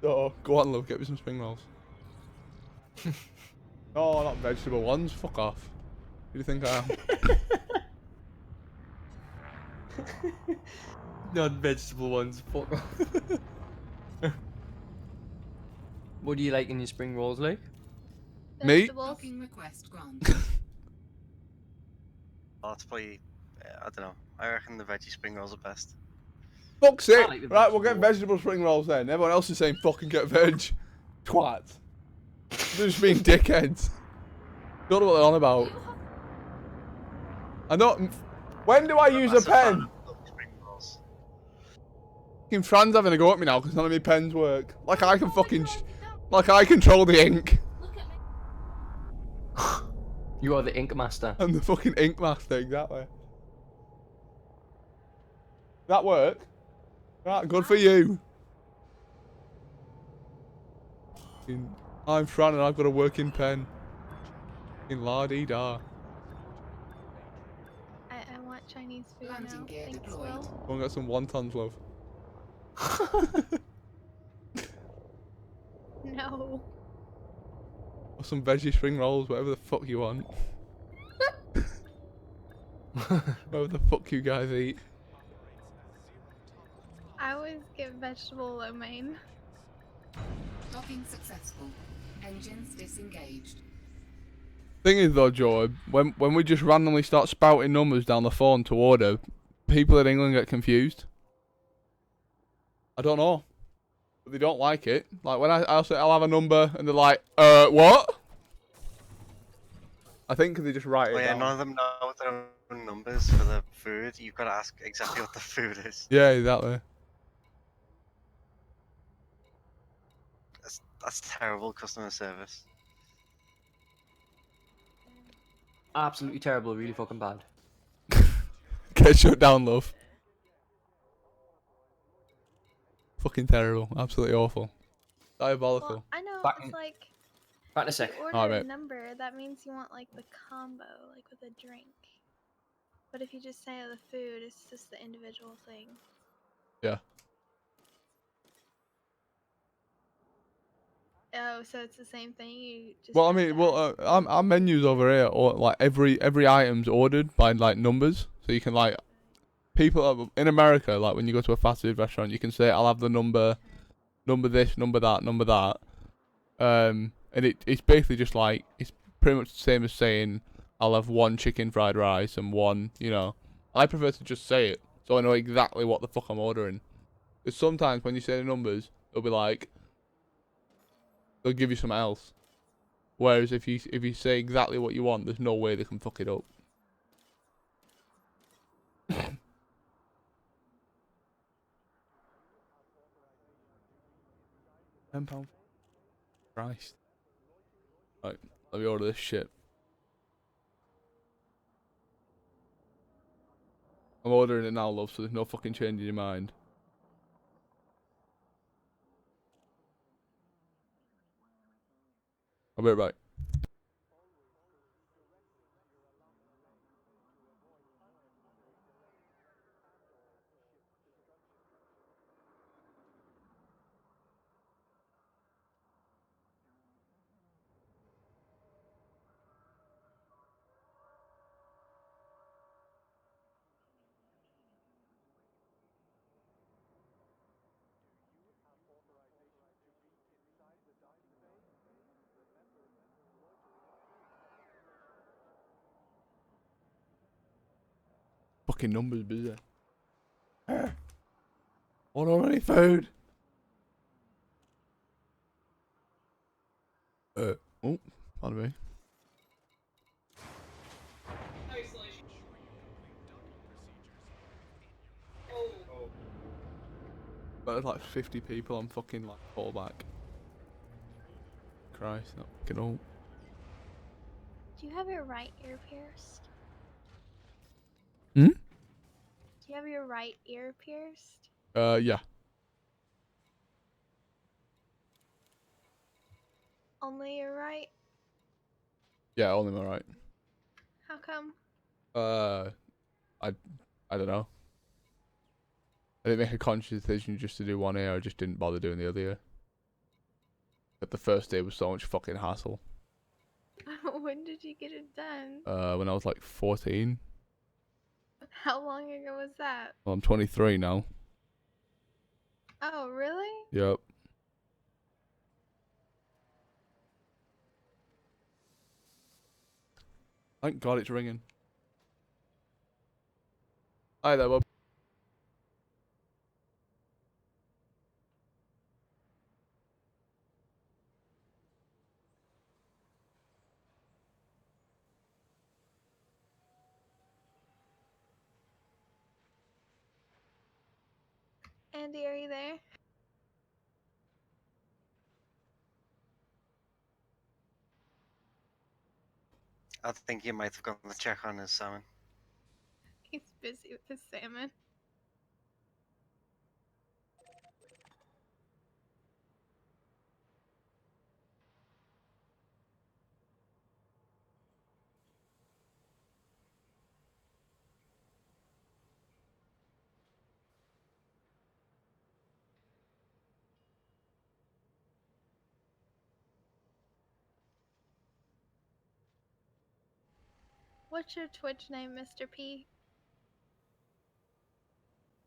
So go on, love, get me some spring rolls. No, not vegetable ones. Fuck off. Who do you think I am? Non-vegetable ones. Fuck off. What do you like in your spring rolls, like? Me? Vegetables. Booking request granted. Oh, it's probably, I don't know. I reckon the veggie spring rolls are best. Fuck's sake. like the Right, we'll get vegetable vegetable spring rolls then. Everyone else is saying fucking get veg. Twat. They're just being dickheads. Don't know what they're on about. I don't. When do I use a Massive fan pen? of spring rolls. Fucking Fran's having a go at me now because none of my pens work. Like I can fucking. Like I control the ink. Look at me. You are the ink master. I'm the fucking ink master, exactly. That work? Right, good for you. I'm Fran and I've got a working pen. In la-dee-da. I want Chinese food Landing now. gear Thanks, deployed. Will. Go and get some wontons, love. No. Or some veggie spring rolls, whatever the fuck you want. Whatever the fuck you guys eat. I always get vegetable lo mein. Docking successful. Engines disengaged. Thing is though, Joe, when we just randomly start spouting numbers down the phone to order, people in England get confused. I don't know. But they don't like it. Like when I'll say I'll have a number and they're like, what? I think they just write it Oh yeah, down. none of them know their own numbers for the food. You've got to ask exactly what the food is. Yeah, exactly. That's terrible customer service. Absolutely terrible, really fucking bad. Get shut down, love. Fucking terrible. Absolutely awful. Diabolical. Well, I know Back it's in- like Back in a if sec. you order Alright, a mate. number, that means you want like the combo, like with a drink. But if you just say the food, it's just the individual thing. Yeah. Oh, so it's the same thing. You just. Well, I have mean, to well, ask our menus over here, or like every item's ordered by like numbers, so you can like people in America, like when you go to a fast food restaurant, you can say I'll have the number this, number that, and it's basically just like it's pretty much the same as saying I'll have 1 chicken fried rice and 1, you know. I prefer to just say it, so I know exactly what the fuck I'm ordering. Because sometimes when you say the numbers, they'll be like, they'll give you something else. Whereas if you say exactly what you want, there's no way they can fuck it up. £10. Christ. Right, let me order this shit. I'm ordering it now, love, so there's no fucking change in your mind. I'll be right back. fucking numbers busy. Want any food? Oh, pardon me. But there's like 50 people on fucking like fallback. Christ, not fucking all. Do you have your right ear pierced? Hmm? Do you have your right ear pierced? Yeah. Only your right? Yeah, only my right. How come? I don't know. I didn't make a conscious decision just to do one ear, I just didn't bother doing the other ear. But the first day was so much fucking hassle. When did you get it done? When I was like 14. How long ago was that? Well, I'm 23 now. Oh, really? Yep. Thank God it's ringing. Hi there, Bob. Andy, are you there? I think you might have gone to check on his salmon. He's busy with his salmon. What's your Twitch name, Mr. P?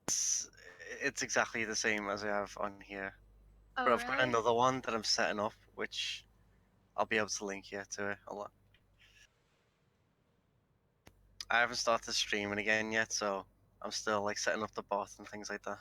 It's exactly the same as I have on here. Oh, But I've got really? another one that I'm setting up, which I'll be able to link here to it a lot. I haven't started streaming again yet, so I'm still like setting up the bot and things like that.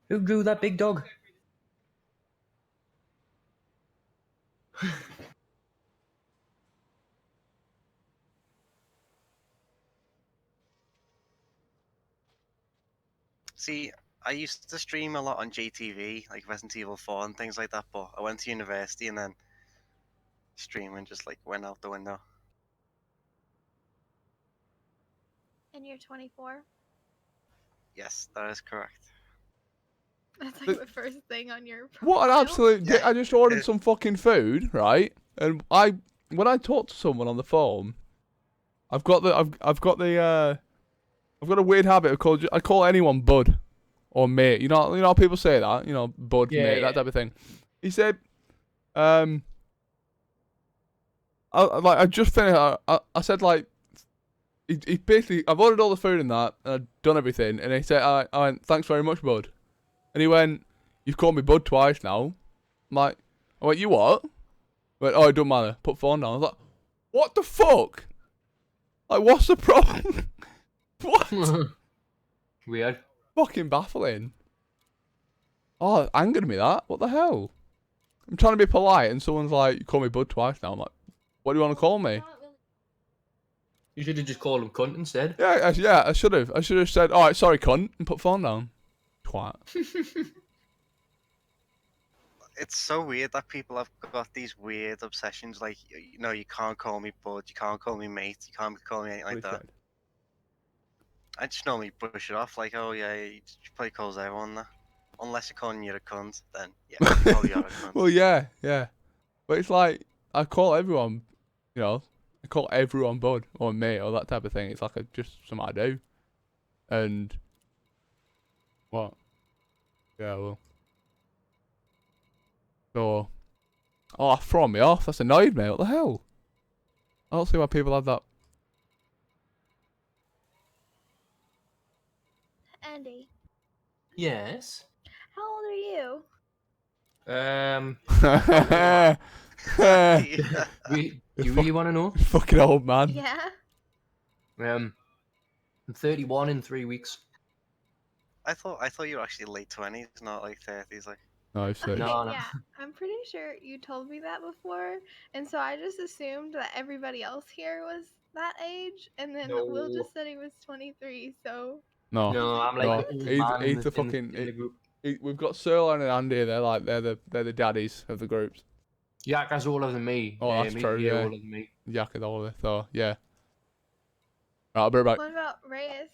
Who grew that big dog? See, I used to stream a lot on JTV, like Resident Evil 4 and things like that, but I went to university and then streaming just like went out the window. And you're 24? Yes, that is correct. That's like the first thing on your What an profile. absolute Yeah. I just ordered some fucking food, right? And when I talk to someone on the phone, I've got a weird habit of I call anyone bud or mate. You know how people say that, bud, Yeah, mate, yeah. that type of thing. He said, I just finished. I said like, he basically, I've ordered all the food and that, and I've done everything, and he said, I went, thanks very much, bud. And he went, you've called me bud twice now. I went, you what? He went, oh, it don't matter. Put phone down. I was like, what the fuck? Like, what's the problem? What? Weird. Fucking baffling. Oh, it angered me that. What the hell? I'm trying to be polite, and someone's like, you call me bud twice now. I'm like, what do you want to call me? You should have just called him cunt instead. Yeah, I should have. I should have said, alright, sorry, cunt, and put phone down. Twat. It's so weird that people have got these weird obsessions, like, you can't call me bud, you can't call me mate, you can't call me anything like that. I just normally brush it off, like, oh yeah, you probably calls everyone that. Unless you're calling you a cunt, then yeah, you probably are a cunt. Well, yeah. But it's like, I call everyone, I call everyone bud or mate or that type of thing. It's like just something I do. And, what? Yeah, well. So, oh, throwing me off. That's annoyed me. What the hell? I don't see why people have that. Andy, Yes. how old are you? Do you really want to know? Fucking old man. Yeah. I'm 31 in 3 weeks. I thought you were actually late 20s, not like 30s. Like, No, I've said. Okay, No. yeah. I'm pretty sure you told me that before, and so I just assumed that everybody else here was that age, and then Will No. just said he was 23, so... No. No, I'm like No. the old man He's the in fucking. the group. We've got Sirline and Andy. They're the daddies of the groups. Yaka's older than me. Oh, that's He's true. a year Yeah. older than me. Jack and all of it. So yeah. Right, I'll be right back. What about Reyes?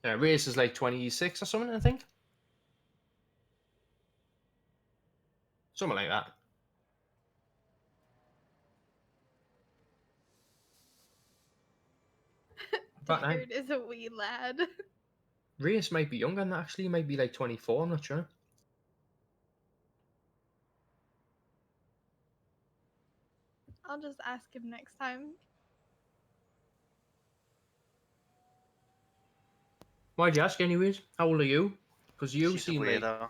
Race is like 26 or something, I think. Something like that. About nine. Deckerd is a wee lad. Race might be younger than that, actually. He might be like 24, I'm not sure. I'll just ask him next time. Why'd you ask, anyways? How old are you? Because you she's a seem like weirdo.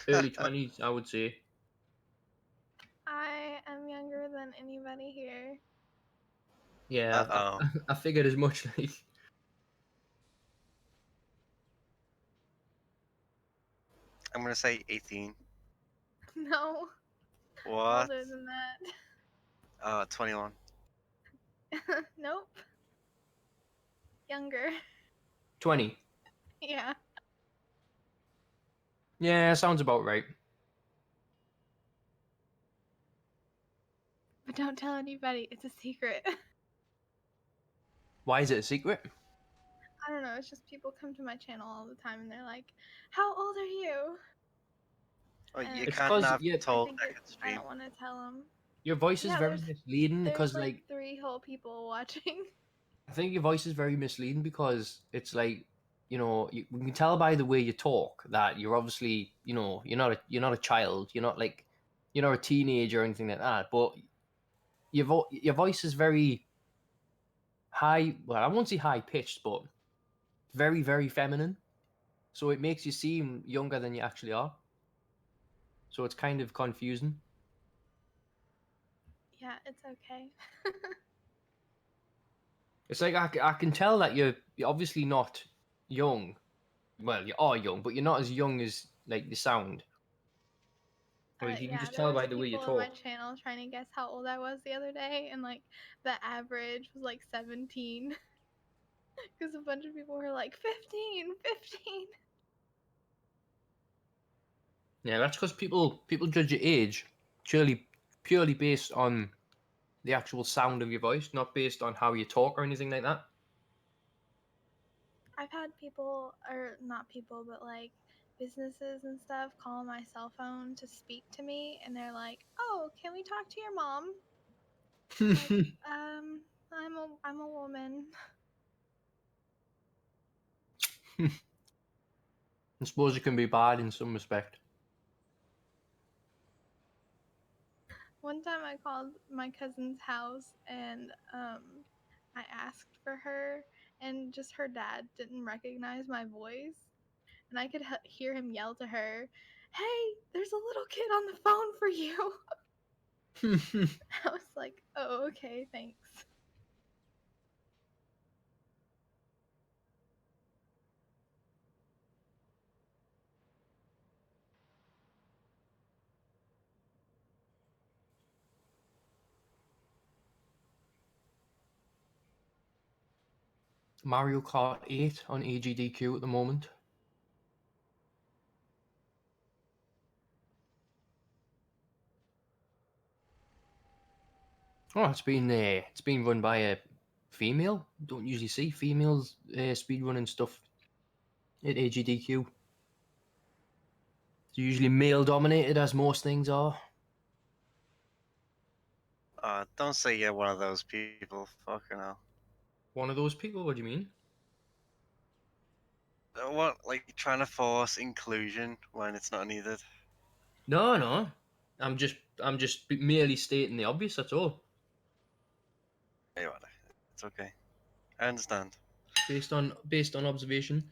early 20s, I would say. I am younger than anybody here. Yeah, Uh-oh. I figured as much. Like, I'm gonna say 18. No, What? older than that. 21. Nope. Younger. 20. Yeah. Yeah, sounds about right. But don't tell anybody. It's a secret. Why is it a secret? I don't know. It's just people come to my channel all the time and they're like, "How old are you?" Oh, you It's can't 'cause have you- I told think Deckerd I stream. don't want to tell them. Your voice is Yeah, very there's misleading because, like like, 3 whole people watching. I think your voice is very misleading because it's like, you know, you can tell by the way you talk that you're obviously, you know, you're not a child. You're not like, you're not a teenager or anything like that. But your voice is very high. Well, I won't say high pitched, but very, very feminine. So it makes you seem younger than you actually are. So it's kind of confusing. Yeah, it's okay. It's like I can tell that you're obviously not young. Well, you are young, but you're not as young as like you sound. Like you can Yeah, just there tell was by the way you people on my talk. channel trying to guess how old I was the other day, and like the average was like 17. Because a bunch of people were like 15, 15. Yeah, that's because people judge your age purely based on the actual sound of your voice, not based on how you talk or anything like that. I've had people, or not people, but like businesses and stuff call my cell phone to speak to me, and they're like, "Oh, can we talk to your mom?" Like, I'm a woman. I suppose it can be bad in some respect. One time I called my cousin's house and I asked for her, and just her dad didn't recognize my voice, and I could hear him yell to her, "Hey, there's a little kid on the phone for you." I was like, "Oh, okay, thanks." Mario Kart 8 on AGDQ at the moment. Oh, it's been run by a female. Don't usually see females speedrunning stuff at AGDQ. It's usually male dominated, as most things are. Don't say you're one of those people. Fucking hell. One of those people. What do you mean? What, like trying to force inclusion when it's not needed? No, no. I'm just merely stating the obvious. That's all. Hey, what? It's okay. I understand. Based on observation.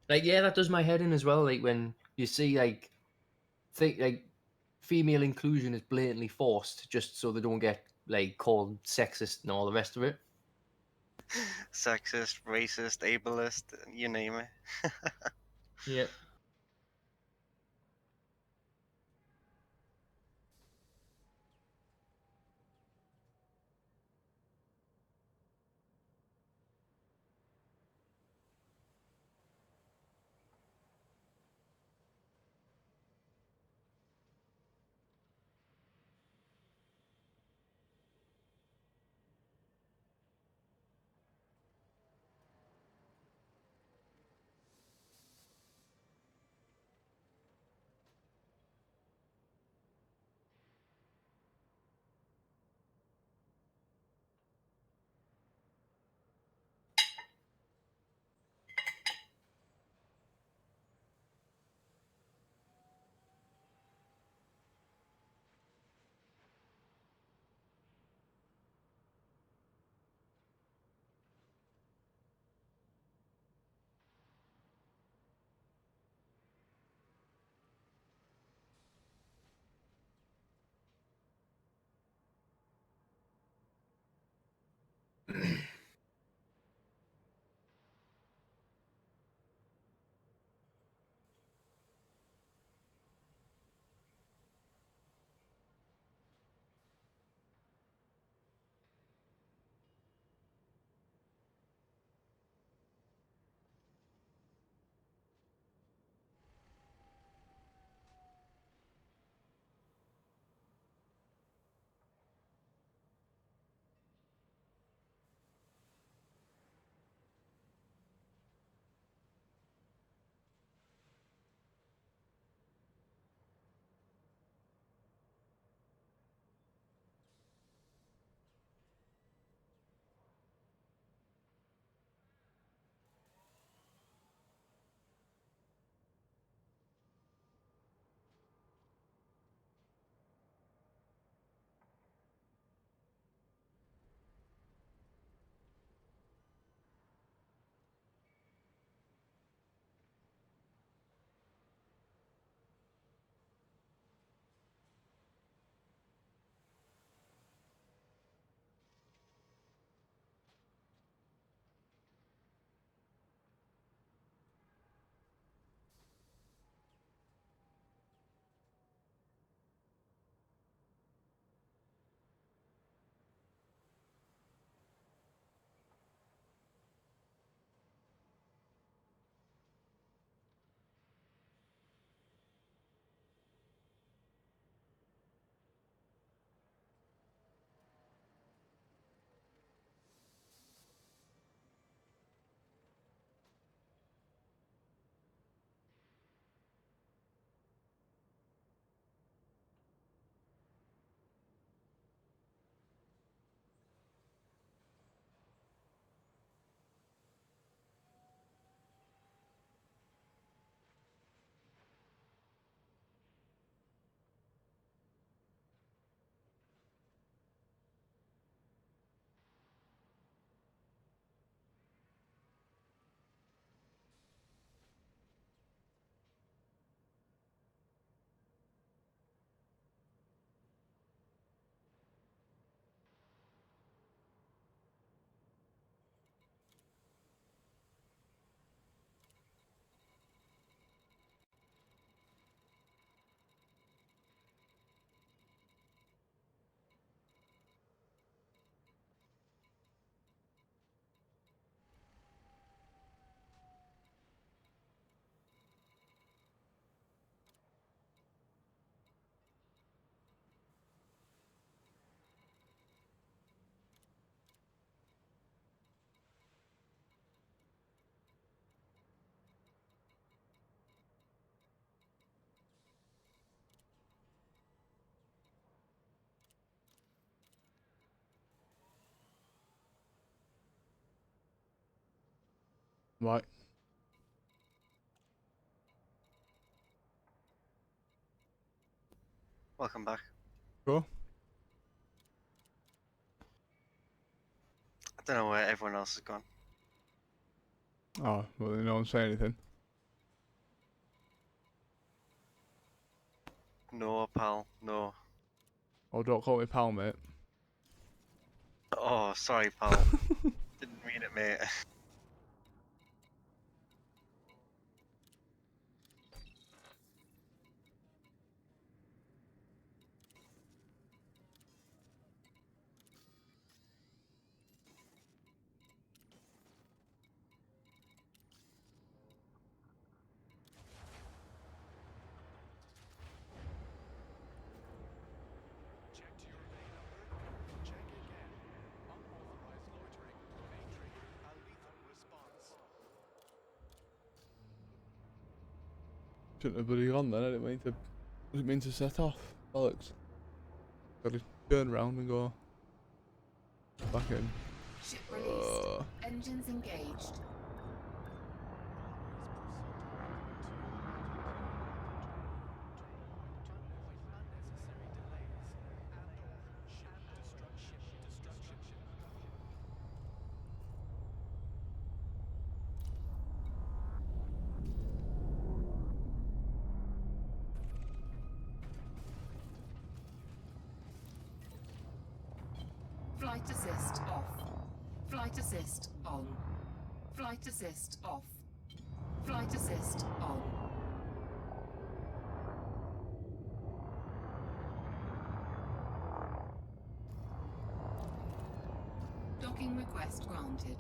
Like, yeah, that does my head in as well. Like when you see like female inclusion is blatantly forced just so they don't get like called sexist and all the rest of it. Sexist, racist, ableist, you name it. Yeah. Right. Welcome back. Cool. I don't know where everyone else has gone. Oh, well, no one say anything. No, pal, no. Oh, don't call me pal, mate. Oh, sorry, pal. Didn't mean it, mate. Shouldn't have bloody gone then. I didn't mean to set off. Alex. Gotta turn around and go back in. Ship released. Engines engaged. Flight assist off. Flight assist on. Flight assist off. Flight assist on. Docking request granted.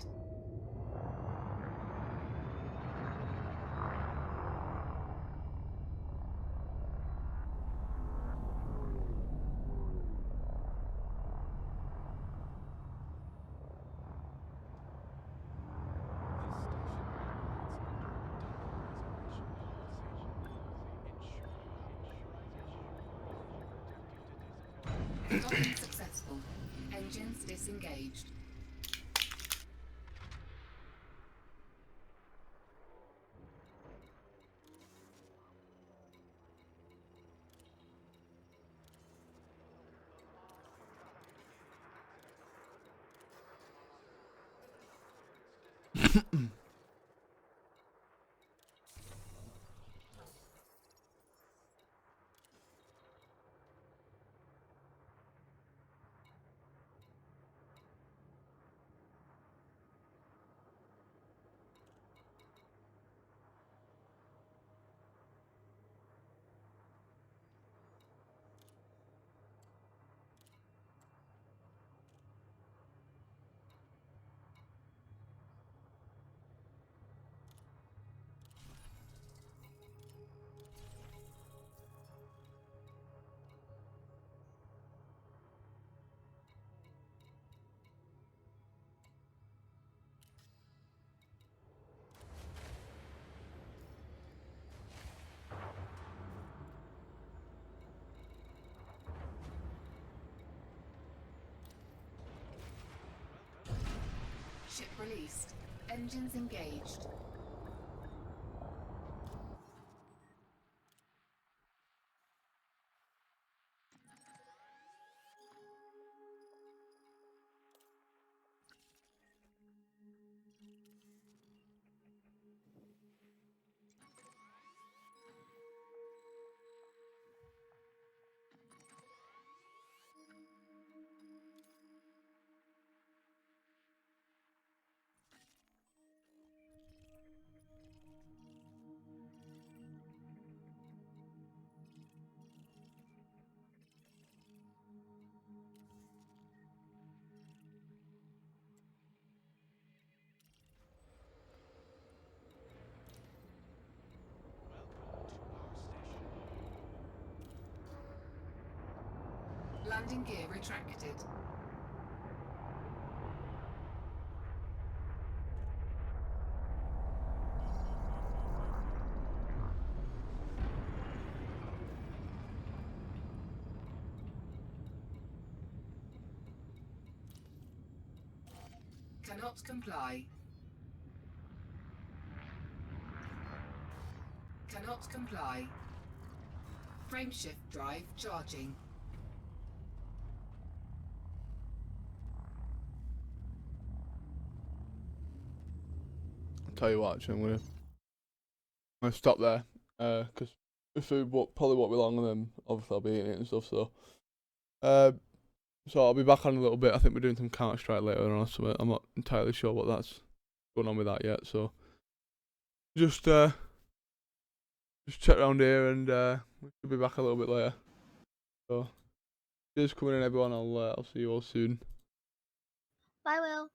Docking successful. Engines disengaged. Ship released. Engines engaged. Landing gear retracted. Cannot comply. Cannot comply. Frameshift drive charging. tell you what, actually, I'm gonna stop there, because the food probably won't be long, and then obviously I'll be eating it and stuff. So, so I'll be back on in a little bit. I think we're doing some Counter-Strike later on or something. I'm not entirely sure what that's going on with that yet. So, just check around here, and we should be back a little bit later. So, cheers coming in, everyone. I'll see you all soon. Bye, Will.